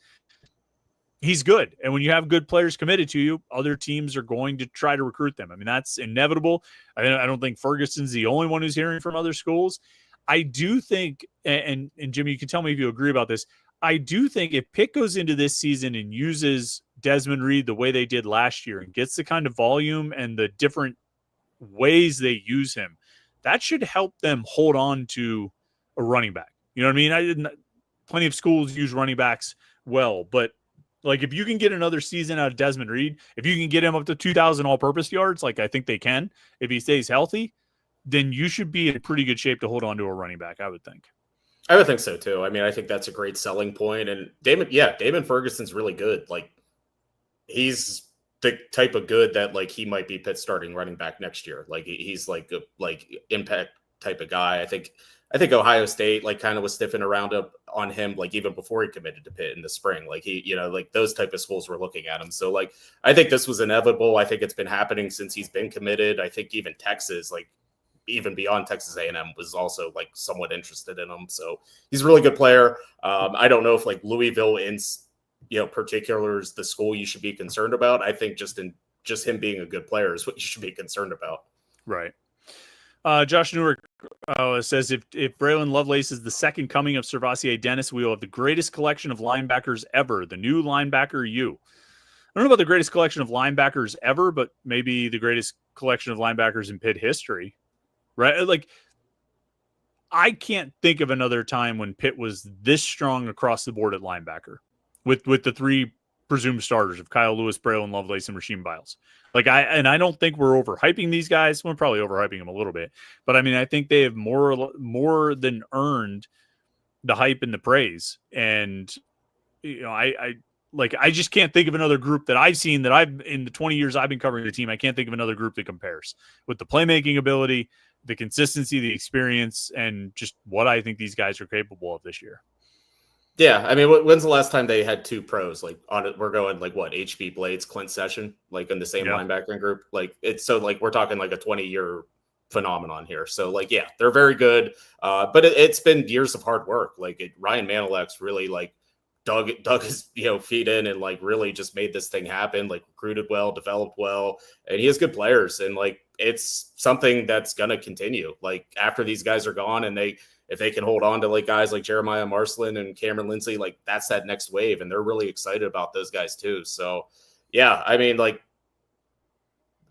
He's good. And when you have good players committed to you, other teams are going to try to recruit them. I mean, that's inevitable. I don't think Ferguson's the only one who's hearing from other schools. I do think, and Jimmy, you can tell me if you agree about this, I do think if Pitt goes into this season and uses Desmond Reed the way they did last year and gets the kind of volume and the different ways they use him, that should help them hold on to a running back. You know what I mean? Plenty of schools use running backs well, but like if you can get another season out of Desmond Reed, if you can get him up to 2,000 all-purpose yards, like I think they can, if he stays healthy, then you should be in pretty good shape to hold on to a running back, I would think. I would think so too. I mean, I think that's a great selling point. And Damon Ferguson's really good. Like, he's the type of good that like he might be Pitt starting running back next year. Like, he's like a impact type of guy. I think Ohio State like kind of was sniffing around on him like even before he committed to Pitt in the spring. Like like those type of schools were looking at him. So like I think this was inevitable. I think it's been happening since he's been committed. I think even Texas, like even beyond Texas A&M, was also like somewhat interested in him. So he's a really good player. I don't know if like Louisville in particular is the school you should be concerned about. I think just him being a good player is what you should be concerned about. Right. Josh Newark says if Braylon Lovelace is the second coming of Servassier Dennis, we will have the greatest collection of linebackers ever. The new linebacker you. I don't know about the greatest collection of linebackers ever, but maybe the greatest collection of linebackers in Pitt history. Right? Like, I can't think of another time when Pitt was this strong across the board at linebacker with the three presumed starters of Kyle Lewis, Braylon Lovelace, and Rasheem Biles. Like, I don't think we're overhyping these guys. We're probably overhyping them a little bit, but I mean, I think they have more than earned the hype and the praise. And I like, I just can't think of another group that I've seen that I've in the 20 years I've been covering the team. I can't think of another group that compares with the playmaking ability, the consistency, the experience, and just what I think these guys are capable of this year. Yeah, I mean, when's the last time they had two pros? Like on it, we're going like what, HB Blades, Clint Session, like in the same linebacking group. Like it's so like we're talking like a 20-year phenomenon here. So like yeah, they're very good. But it's been years of hard work. Like Ryan Manilek's really like dug his feet in and like really just made this thing happen. Like recruited well, developed well, and he has good players. And like it's something that's gonna continue. Like after these guys are gone, and if they can hold on to like guys like Jeremiah Marcelin and Cameron Lindsay, like that's that next wave, and they're really excited about those guys too. So, yeah, I mean, like,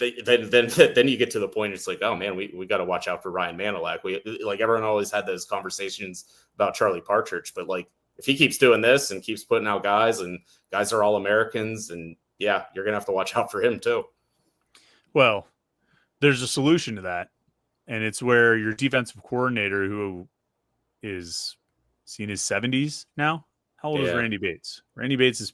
then you get to the point. It's like, oh man, we got to watch out for Ryan Manilek. We like everyone always had those conversations about Charlie Partridge, but like if he keeps doing this and keeps putting out guys, and guys are all Americans, and yeah, you're gonna have to watch out for him too. Well, there's a solution to that, and it's where your defensive coordinator, who is in his 70s now. How old is Randy Bates? Randy Bates is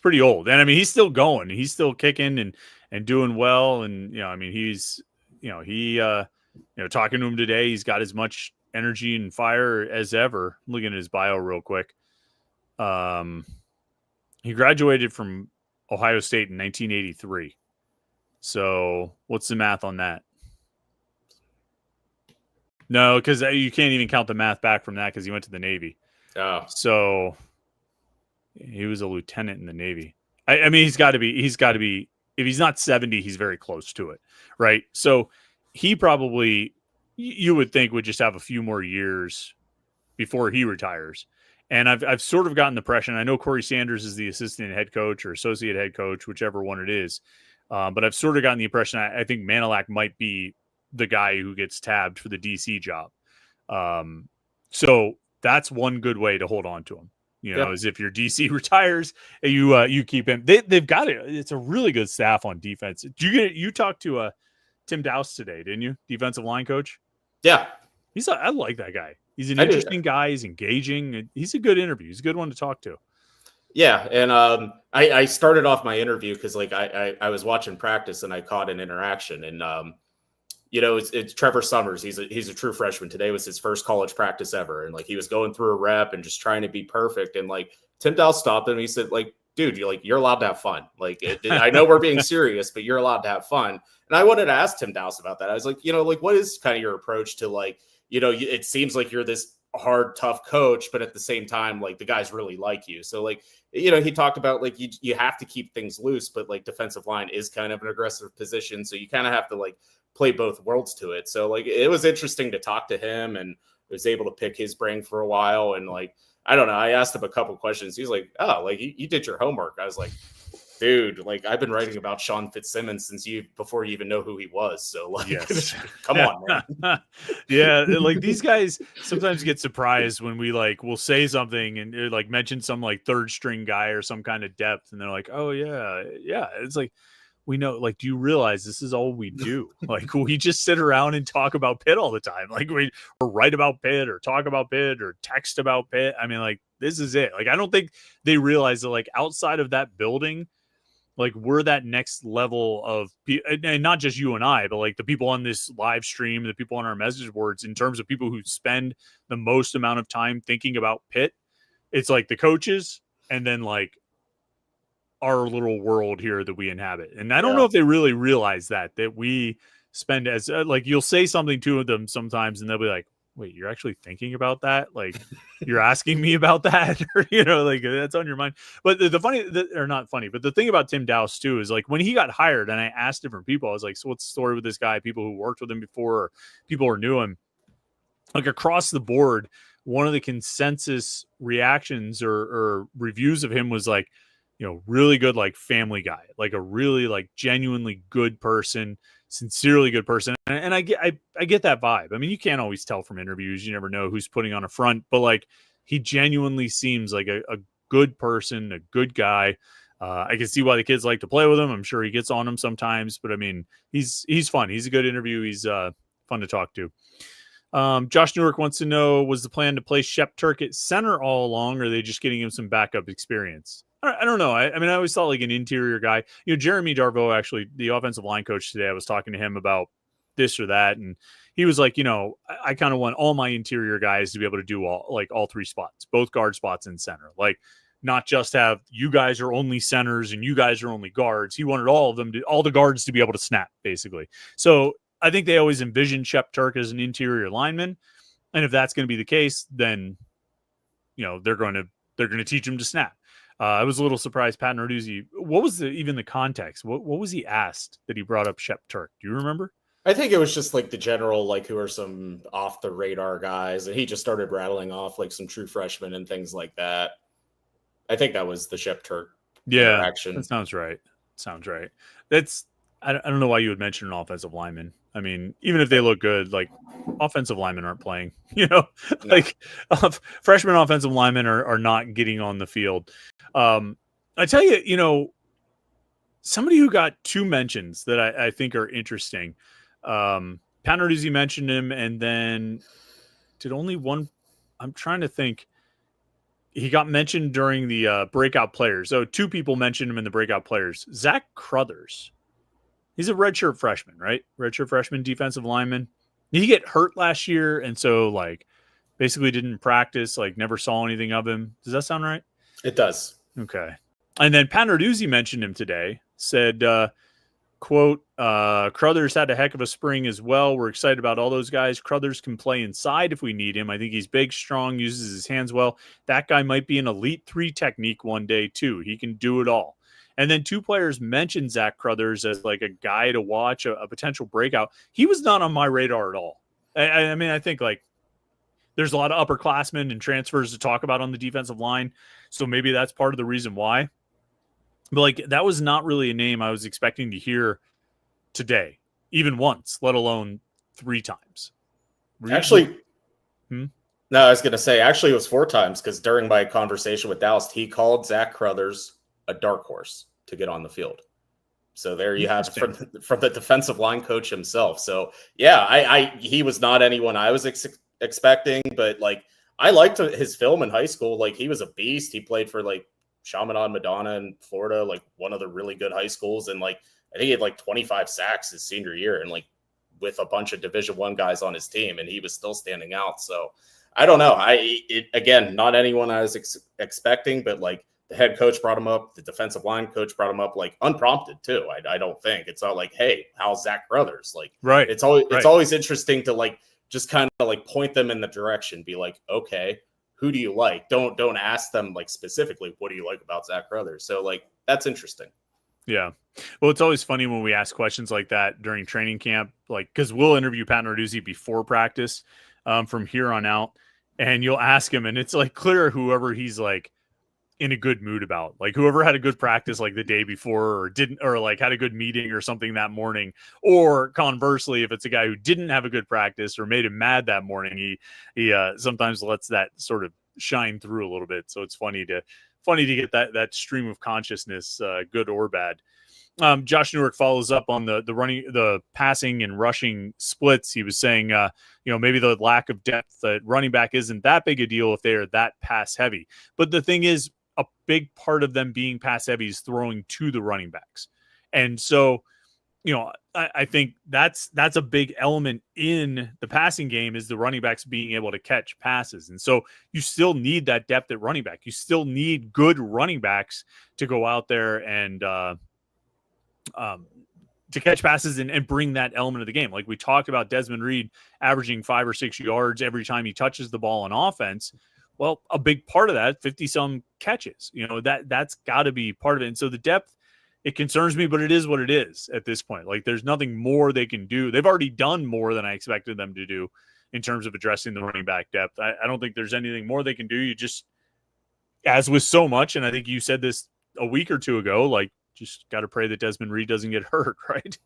pretty old, and I mean he's still going, he's still kicking and doing well, and I mean he's talking to him today, he's got as much energy and fire as ever. I'm looking at his bio real quick. He graduated from Ohio State in 1983. So what's the math on that? No, because you can't even count the math back from that because he went to the Navy. Oh. So he was a lieutenant in the Navy. I mean, he's got to be, if he's not 70, he's very close to it, right? So he probably, you would think, would just have a few more years before he retires. And I've sort of gotten the impression, I know Corey Sanders is the assistant head coach or associate head coach, whichever one it is. But I've sort of gotten the impression, I think Manilek might be the guy who gets tabbed for the DC job. So that's one good way to hold on to him, is if your DC retires and you keep him. They've got it. It's a really good staff on defense. You talked to Tim Dowse today, didn't you? Defensive line coach. Yeah. I like that guy. He's an interesting guy. He's engaging. He's a good interview. He's a good one to talk to. Yeah, and I started off my interview because like I was watching practice and I caught an interaction, and it's Trevor Summers. He's a true freshman. Today was his first college practice ever, and like he was going through a rep and just trying to be perfect. And like Tim Dowse stopped him. And he said, like, dude, you're allowed to have fun. Like I know we're being serious, but you're allowed to have fun. And I wanted to ask Tim Dowse about that. I was like, like what is kind of your approach to like, it seems like you're this hard, tough coach, but at the same time, like the guys really like you. So like, he talked about like you have to keep things loose, but like defensive line is kind of an aggressive position. So you kind of have to like play both worlds to it. So like it was interesting to talk to him, and was able to pick his brain for a while. And like, I don't know, I asked him a couple questions. He's like, oh, like you did your homework. I was like, dude, like I've been writing about Sean Fitzsimmons before you even know who he was. So like, yes. Come on, man. Yeah. Like these guys sometimes get surprised when we'll say something and like mention some like third string guy or some kind of depth. And they're like, oh yeah. Yeah. It's like, we know, like, do you realize this is all we do? Like we just sit around and talk about Pitt all the time. Like or write about Pitt or talk about Pitt or text about Pitt. I mean, like, this is it. Like, I don't think they realize that like outside of that building, like we're that next level of, and not just you and I, but like the people on this live stream, the people on our message boards, in terms of people who spend the most amount of time thinking about Pitt. It's like the coaches and then like our little world here that we inhabit. And I don't know if they really realize that we spend as like, you'll say something to them sometimes and they'll be like, wait, you're actually thinking about that? Like you're asking me about that? Or, like that's on your mind. But not funny, but the thing about Tim Dowse too, is like when he got hired and I asked different people, I was like, so what's the story with this guy? People who worked with him before, or people who knew him, like across the board, one of the consensus reactions or reviews of him was like, really good, like family guy, like a really like genuinely good person, sincerely good person. And I get that vibe. I mean, you can't always tell from interviews. You never know who's putting on a front, but like he genuinely seems like a good person, a good guy. I can see why the kids like to play with him. I'm sure he gets on them sometimes, but I mean, he's fun. He's a good interview. He's fun to talk to. Josh Newark wants to know, was the plan to play Shep Turk at center all along, or are they just getting him some backup experience? I don't know. I mean, I always thought like an interior guy. Jeremy Darvo, actually, the offensive line coach today, I was talking to him about this or that, and he was like, I kind of want all my interior guys to be able to do all three spots, both guard spots and center. Like, not just have you guys are only centers and you guys are only guards. He wanted all the guards to be able to snap, basically. So I think they always envisioned Shep Turk as an interior lineman, and if that's going to be the case, then they're going to teach him to snap. I was a little surprised. Pat Narduzzi, what was even the context? What was he asked that he brought up Shep Turk? Do you remember? I think it was just like the general, like, who are some off the radar guys, and he just started rattling off like some true freshmen and things like that. I think that was the Shep Turk interaction. That sounds right. That's I don't know why you would mention an offensive lineman. I mean, even if they look good, like offensive linemen aren't playing. Like freshman offensive linemen are not getting on the field. I tell you, somebody who got two mentions that I think are interesting. Pat Narduzzi mentioned him, and then did only one. I'm trying to think. He got mentioned during the breakout players. So two people mentioned him in the breakout players. Zach Crothers. He's a redshirt freshman, right? Redshirt freshman defensive lineman. He get hurt last year, and so like basically didn't practice, like never saw anything of him. Does that sound right? It does. Okay. And then Pat Narduzzi mentioned him today, said, quote, Crothers had a heck of a spring as well. We're excited about all those guys. Crothers can play inside if we need him. I think he's big, strong, uses his hands well. That guy might be an elite 3 technique one day too. He can do it all. And then two players mentioned Zach Crothers as like a guy to watch, a potential breakout. He was not on my radar at all. I mean, I think like there's a lot of upperclassmen and transfers to talk about on the defensive line. So maybe that's part of the reason why. But like that was not really a name I was expecting to hear today, even once, let alone 3 times. Actually, no, I was going to say, actually it was 4 times, because during my conversation with Dallas, he called Zach Crothers a dark horse to get on the field. So there you have it from the defensive line coach himself. So yeah, he was not anyone I was expecting, but like I liked his film in high school. Like he was a beast. He played for like Chaminade Madonna in Florida, like one of the really good high schools. And like, I think he had like 25 sacks his senior year, and like with a bunch of Division I guys on his team, and he was still standing out. So I don't know. Again, not anyone I was expecting, but like the head coach brought him up. The defensive line coach brought him up, like unprompted too. I don't think it's not like, hey, how's Zach Crothers? Like, right. It's always interesting to like, just kind of like point them in the direction, be like, okay, who do you like? Don't ask them like specifically, what do you like about Zach Crothers? So like, that's interesting. Yeah. Well, it's always funny when we ask questions like that during training camp, like, cause we'll interview Pat Narduzzi before practice from here on out, and you'll ask him, and it's like clear whoever he's like in a good mood about, like whoever had a good practice like the day before or didn't, or like had a good meeting or something that morning, or conversely, if it's a guy who didn't have a good practice or made him mad that morning, he sometimes lets that sort of shine through a little bit. So it's funny to get that stream of consciousness, good or bad. Josh Newark follows up on the passing and rushing splits. He was saying, maybe the lack of depth at running back isn't that big a deal if they are that pass heavy. But the thing is, a big part of them being pass heavy is throwing to the running backs. And so, I think that's a big element in the passing game, is the running backs being able to catch passes. And so you still need that depth at running back. You still need good running backs to go out there and to catch passes and bring that element of the game. Like we talked about Desmond Reed averaging 5 or 6 yards every time he touches the ball on offense. Well, a big part of that, 50 some catches, that's got to be part of it. And so the depth, it concerns me, but it is what it is at this point. Like there's nothing more they can do. They've already done more than I expected them to do in terms of addressing the running back depth. I don't think there's anything more they can do. You just, as with so much, and I think you said this a week or two ago, like just got to pray that Desmond Reed doesn't get hurt, right?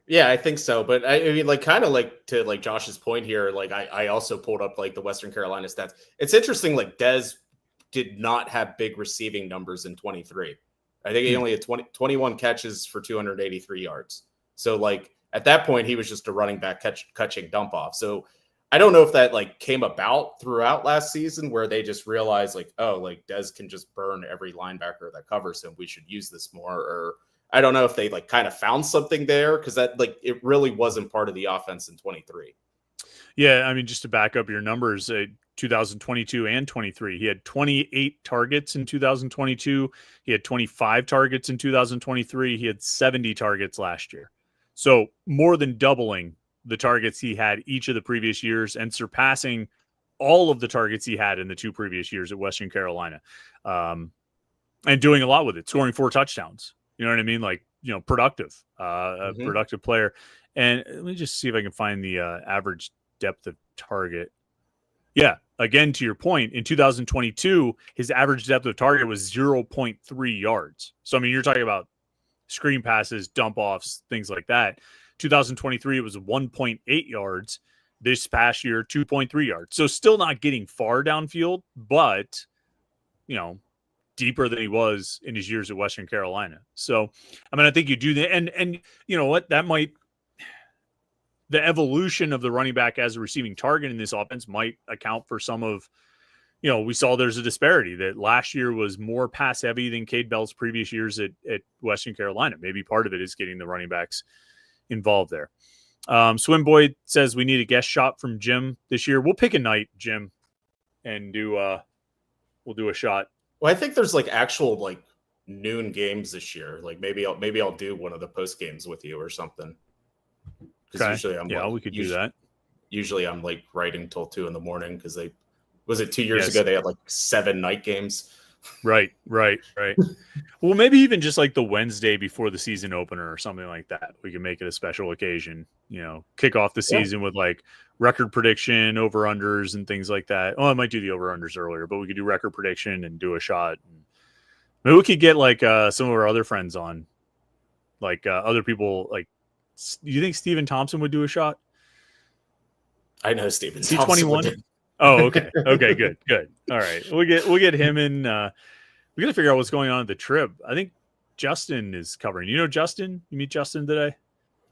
Yeah, I think so. But I mean, like, kind of like to like Josh's point here, like I also pulled up like the Western Carolina stats. It's interesting, like Des did not have big receiving numbers in 23. I think he only had 21 catches for 283 yards. So like at that point, he was just a running back catching dump off. So I don't know if that like came about throughout last season where they just realized like, oh, like Dez can just burn every linebacker that covers him. We should use this more. Or I don't know if they like kind of found something there because that like it really wasn't part of the offense in 23. Yeah, I mean, just to back up your numbers, 2022 and 23, he had 28 targets in 2022. He had 25 targets in 2023. He had 70 targets last year. So more than doubling the targets he had each of the previous years and surpassing all of the targets he had in the 2 previous years at Western Carolina. And doing a lot with it, scoring 4 touchdowns. You know what I mean? Like, productive, a productive player. And let me just see if I can find the average depth of target. Yeah, again, to your point, in 2022, his average depth of target was 0.3 yards. So, I mean, you're talking about screen passes, dump offs, things like that. 2023, it was 1.8 yards. This past year, 2.3 yards. So still not getting far downfield, but, deeper than he was in his years at Western Carolina. So, I mean, I think you do that. And you know what? That might, the evolution of the running back as a receiving target in this offense might account for some of, we saw there's a disparity that last year was more pass heavy than Cade Bell's previous years at Western Carolina. Maybe part of it is getting the running backs involved there. Swim Boy says we need a guest shot from Jim this year. We'll pick a night, Jim, and we'll do a shot. Well, I think there's like actual like noon games this year. Like maybe I'll do one of the post games with you or something. Because usually we could do that. Usually I'm like writing till 2 a.m. because was it 2 years ago they had like 7 night games. Right. Well, maybe even just like the Wednesday before the season opener or something like that. We can make it a special occasion, kick off the season with like record prediction, over-unders and things like that. Oh, I might do the over-unders earlier, but we could do record prediction and do a shot. Maybe we could get like some of our other friends on, like other people. Like, do you think Steven Thompson would do a shot? I know Steven. Is he 21? Oh, okay. Okay, good. All right. We'll get him in. We got to figure out what's going on at the trip. I think Justin is covering. Justin? You meet Justin today?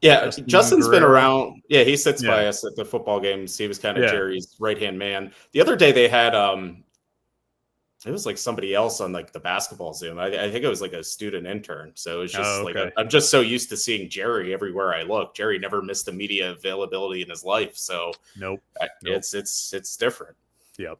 Yeah, Justin's been around. Yeah, he sits by us at the football games. He was kind of Jerry's right-hand man. The other day they had it was like somebody else on like the basketball Zoom. I think it was like a student intern. So it's just I'm just so used to seeing Jerry everywhere I look. Jerry never missed a media availability in his life. So nope. It's different. Yep.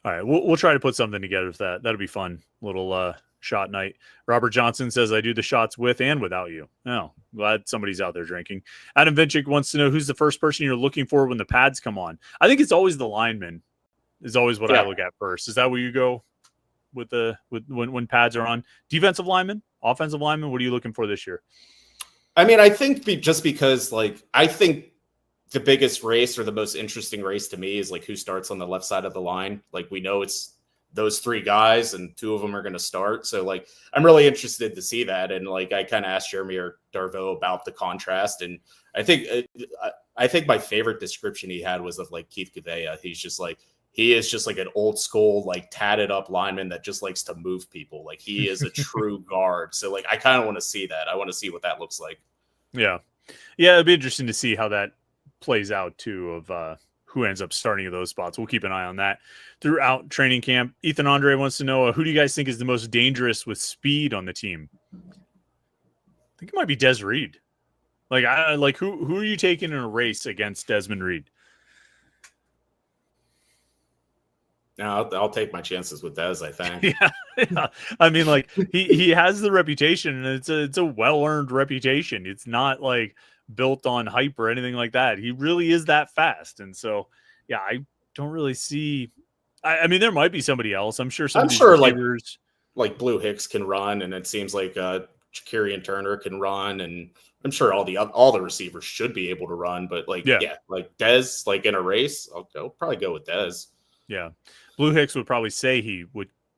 All right. We'll try to put something together with that. That'll be fun. Little shot night. Robert Johnson says I do the shots with and without you. Oh, glad somebody's out there drinking. Adam Vinchik wants to know who's the first person you're looking for when the pads come on. I think it's always the lineman. Is always what I look at first. Is that where you go with when pads are on? Defensive lineman, offensive lineman, what are you looking for this year? I mean, I think just because like I think the biggest race or the most interesting race to me is like who starts on the left side of the line. Like we know it's those 3 guys and 2 of them are going to start. So like I'm really interested to see that. And like I kind of asked Jeremy or Darvo about the contrast, and I think my favorite description he had was of like Keith Gavea. He is just like an old school, like tatted up lineman that just likes to move people. Like he is a true guard. So like, I kind of want to see that. I want to see what that looks like. Yeah. It'd be interesting to see how that plays out too, of who ends up starting at those spots. We'll keep an eye on that throughout training camp. Ethan Andre wants to know, who do you guys think is the most dangerous with speed on the team? I think it might be Des Reed. Like, who are you taking in a race against Desmond Reed? No, I'll take my chances with Dez, I think. Yeah. I mean, like he has the reputation, and it's a well-earned reputation. It's not like built on hype or anything like that. He really is that fast. And so, yeah, I don't really see. I mean, there might be somebody else. I'm sure receivers, like Blue Hicks can run, and it seems like Shakarian Turner can run, and I'm sure all the receivers should be able to run. But like Dez, like in a race, I'll probably go with Dez. Yeah. Blue Hicks would probably say he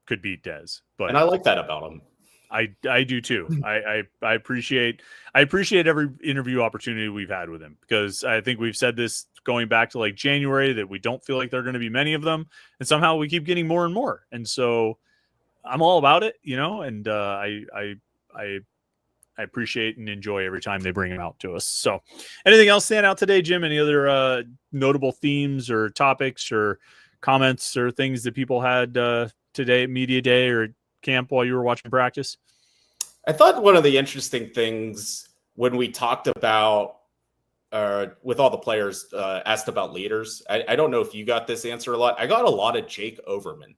could beat Dez, but and I like that about him. I do too. I appreciate every interview opportunity we've had with him, because I think we've said this going back to like January that we don't feel like there are going to be many of them, and somehow we keep getting more and more. And so I'm all about it, and I I appreciate and enjoy every time they bring them out to us. So anything else stand out today, Jim? Any other notable themes or topics or comments or things that people had today at media day or camp while you were watching practice? I thought one of the interesting things when we talked about with all the players asked about leaders, I don't know if you got this answer a lot. I got a lot of Jake Overman.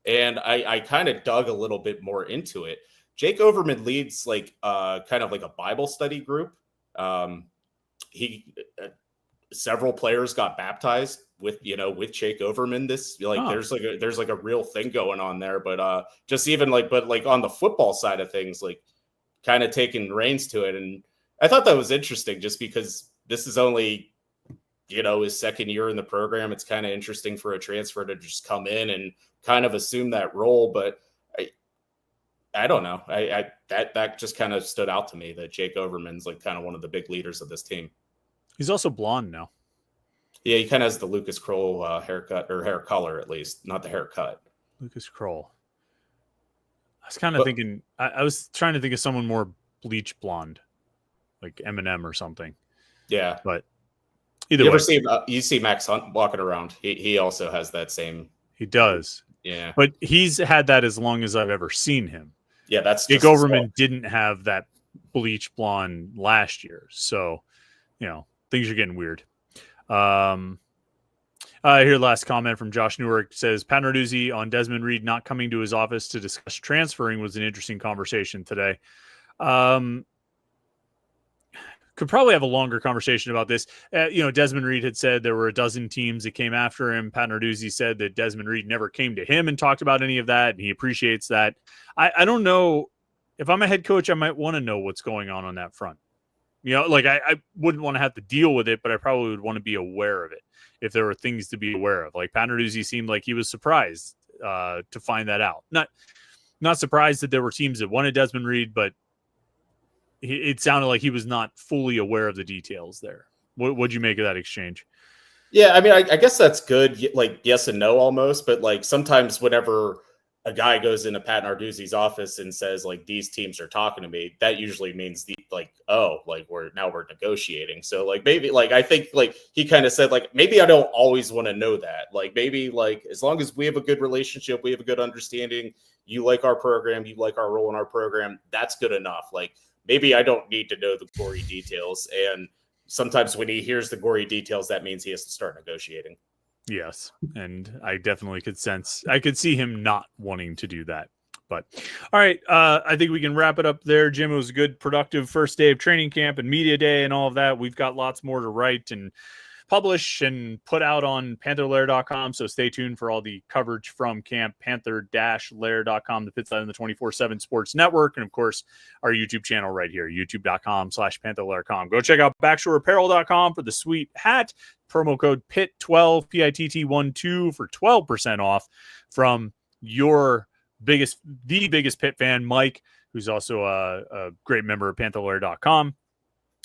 And I kind of dug a little bit more into it. Jake Overman leads like kind of like a Bible study group. Several players got baptized with Jake Overman. There's like a real thing going on there. But just even like on the football side of things, like kind of taking reins to it. And I thought that was interesting just because this is only his second year in the program. It's kind of interesting for a transfer to just come in and kind of assume that role. But I don't know. That just kind of stood out to me that Jake Overman's like kind of one of the big leaders of this team. He's also blonde now. Yeah, he kind of has the Lucas Kroll haircut, or hair color at least, not the haircut. Lucas Kroll. I was kind of thinking. I was trying to think of someone more bleach blonde, like Eminem or something. Yeah, but either way, you see Max Hunt walking around. He also has that same. He does. Yeah, but he's had that as long as I've ever seen him. Yeah, that's Jake Overman didn't have that bleach blonde last year, so things are getting weird. Here, last comment from Josh Newark says Pat Narduzzi on Desmond Reed not coming to his office to discuss transferring was an interesting conversation today. Could probably have a longer conversation about this. Desmond Reed had said there were a dozen teams that came after him. Pat Narduzzi said that Desmond Reed never came to him and talked about any of that, and he appreciates that. I don't know. If I'm a head coach, I might want to know what's going on that front. I wouldn't want to have to deal with it, but I probably would want to be aware of it if there were things to be aware of. Like Pat Narduzzi seemed like he was surprised to find that out. Not surprised that there were teams that wanted Desmond Reed, but it sounded like he was not fully aware of the details there. What'd you make of that exchange? Yeah, I mean, I guess that's good. Like yes and no almost, but like sometimes whenever a guy goes into Pat Narduzzi's office and says like these teams are talking to me, that usually means we're negotiating. So like maybe like I think like he kind of said like maybe I don't always want to know that. Like maybe like as long as we have a good relationship, we have a good understanding, you like our program, you like our role in our program, that's good enough. Like maybe I don't need to know the gory details. And sometimes when he hears the gory details, that means he has to start negotiating. Yes, and I definitely I could see him not wanting to do that. But all right, I think we can wrap it up there. Jim, it was a good, productive first day of training camp and media day and all of that. We've got lots more to write and publish and put out on Panther-Lair.com, so stay tuned for all the coverage from camp. Panther-Lair.com, the Pitt side of the 24/7 Sports Network, and of course our YouTube channel right here, youtube.com/Panther-Lair.com. Go check out backshoreapparel.com for the sweet hat. Promo code PITT12, PITT12 for 12% off from the biggest Pitt fan, Mike, who's also a great member of Panther-Lair.com.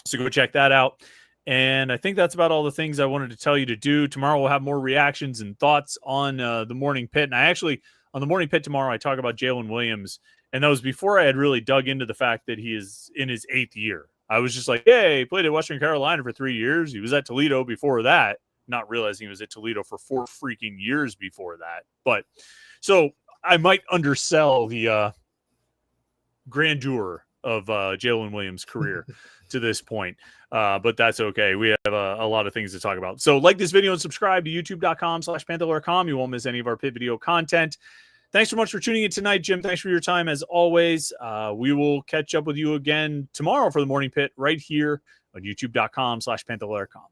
So go check that out. And I think that's about all the things I wanted to tell you to do. Tomorrow we'll have more reactions and thoughts on the Morning Pit. And I actually, on the Morning Pit tomorrow, I talk about Jalen Williams. And that was before I had really dug into the fact that he is in his 8th year. I was just like, hey, he played at Western Carolina for 3 years. He was at Toledo before that, not realizing he was at Toledo for 4 freaking years before that. But so I might undersell the grandeur of Jalen Williams' career to this point. But that's okay. We have a lot of things to talk about. So like this video and subscribe to youtube.com/Panther-Lair.com. You won't miss any of our Pitt video content. Thanks so much for tuning in tonight, Jim. Thanks for your time as always. We will catch up with you again tomorrow for the Morning Pit right here on youtube.com/Panther-Lair.com.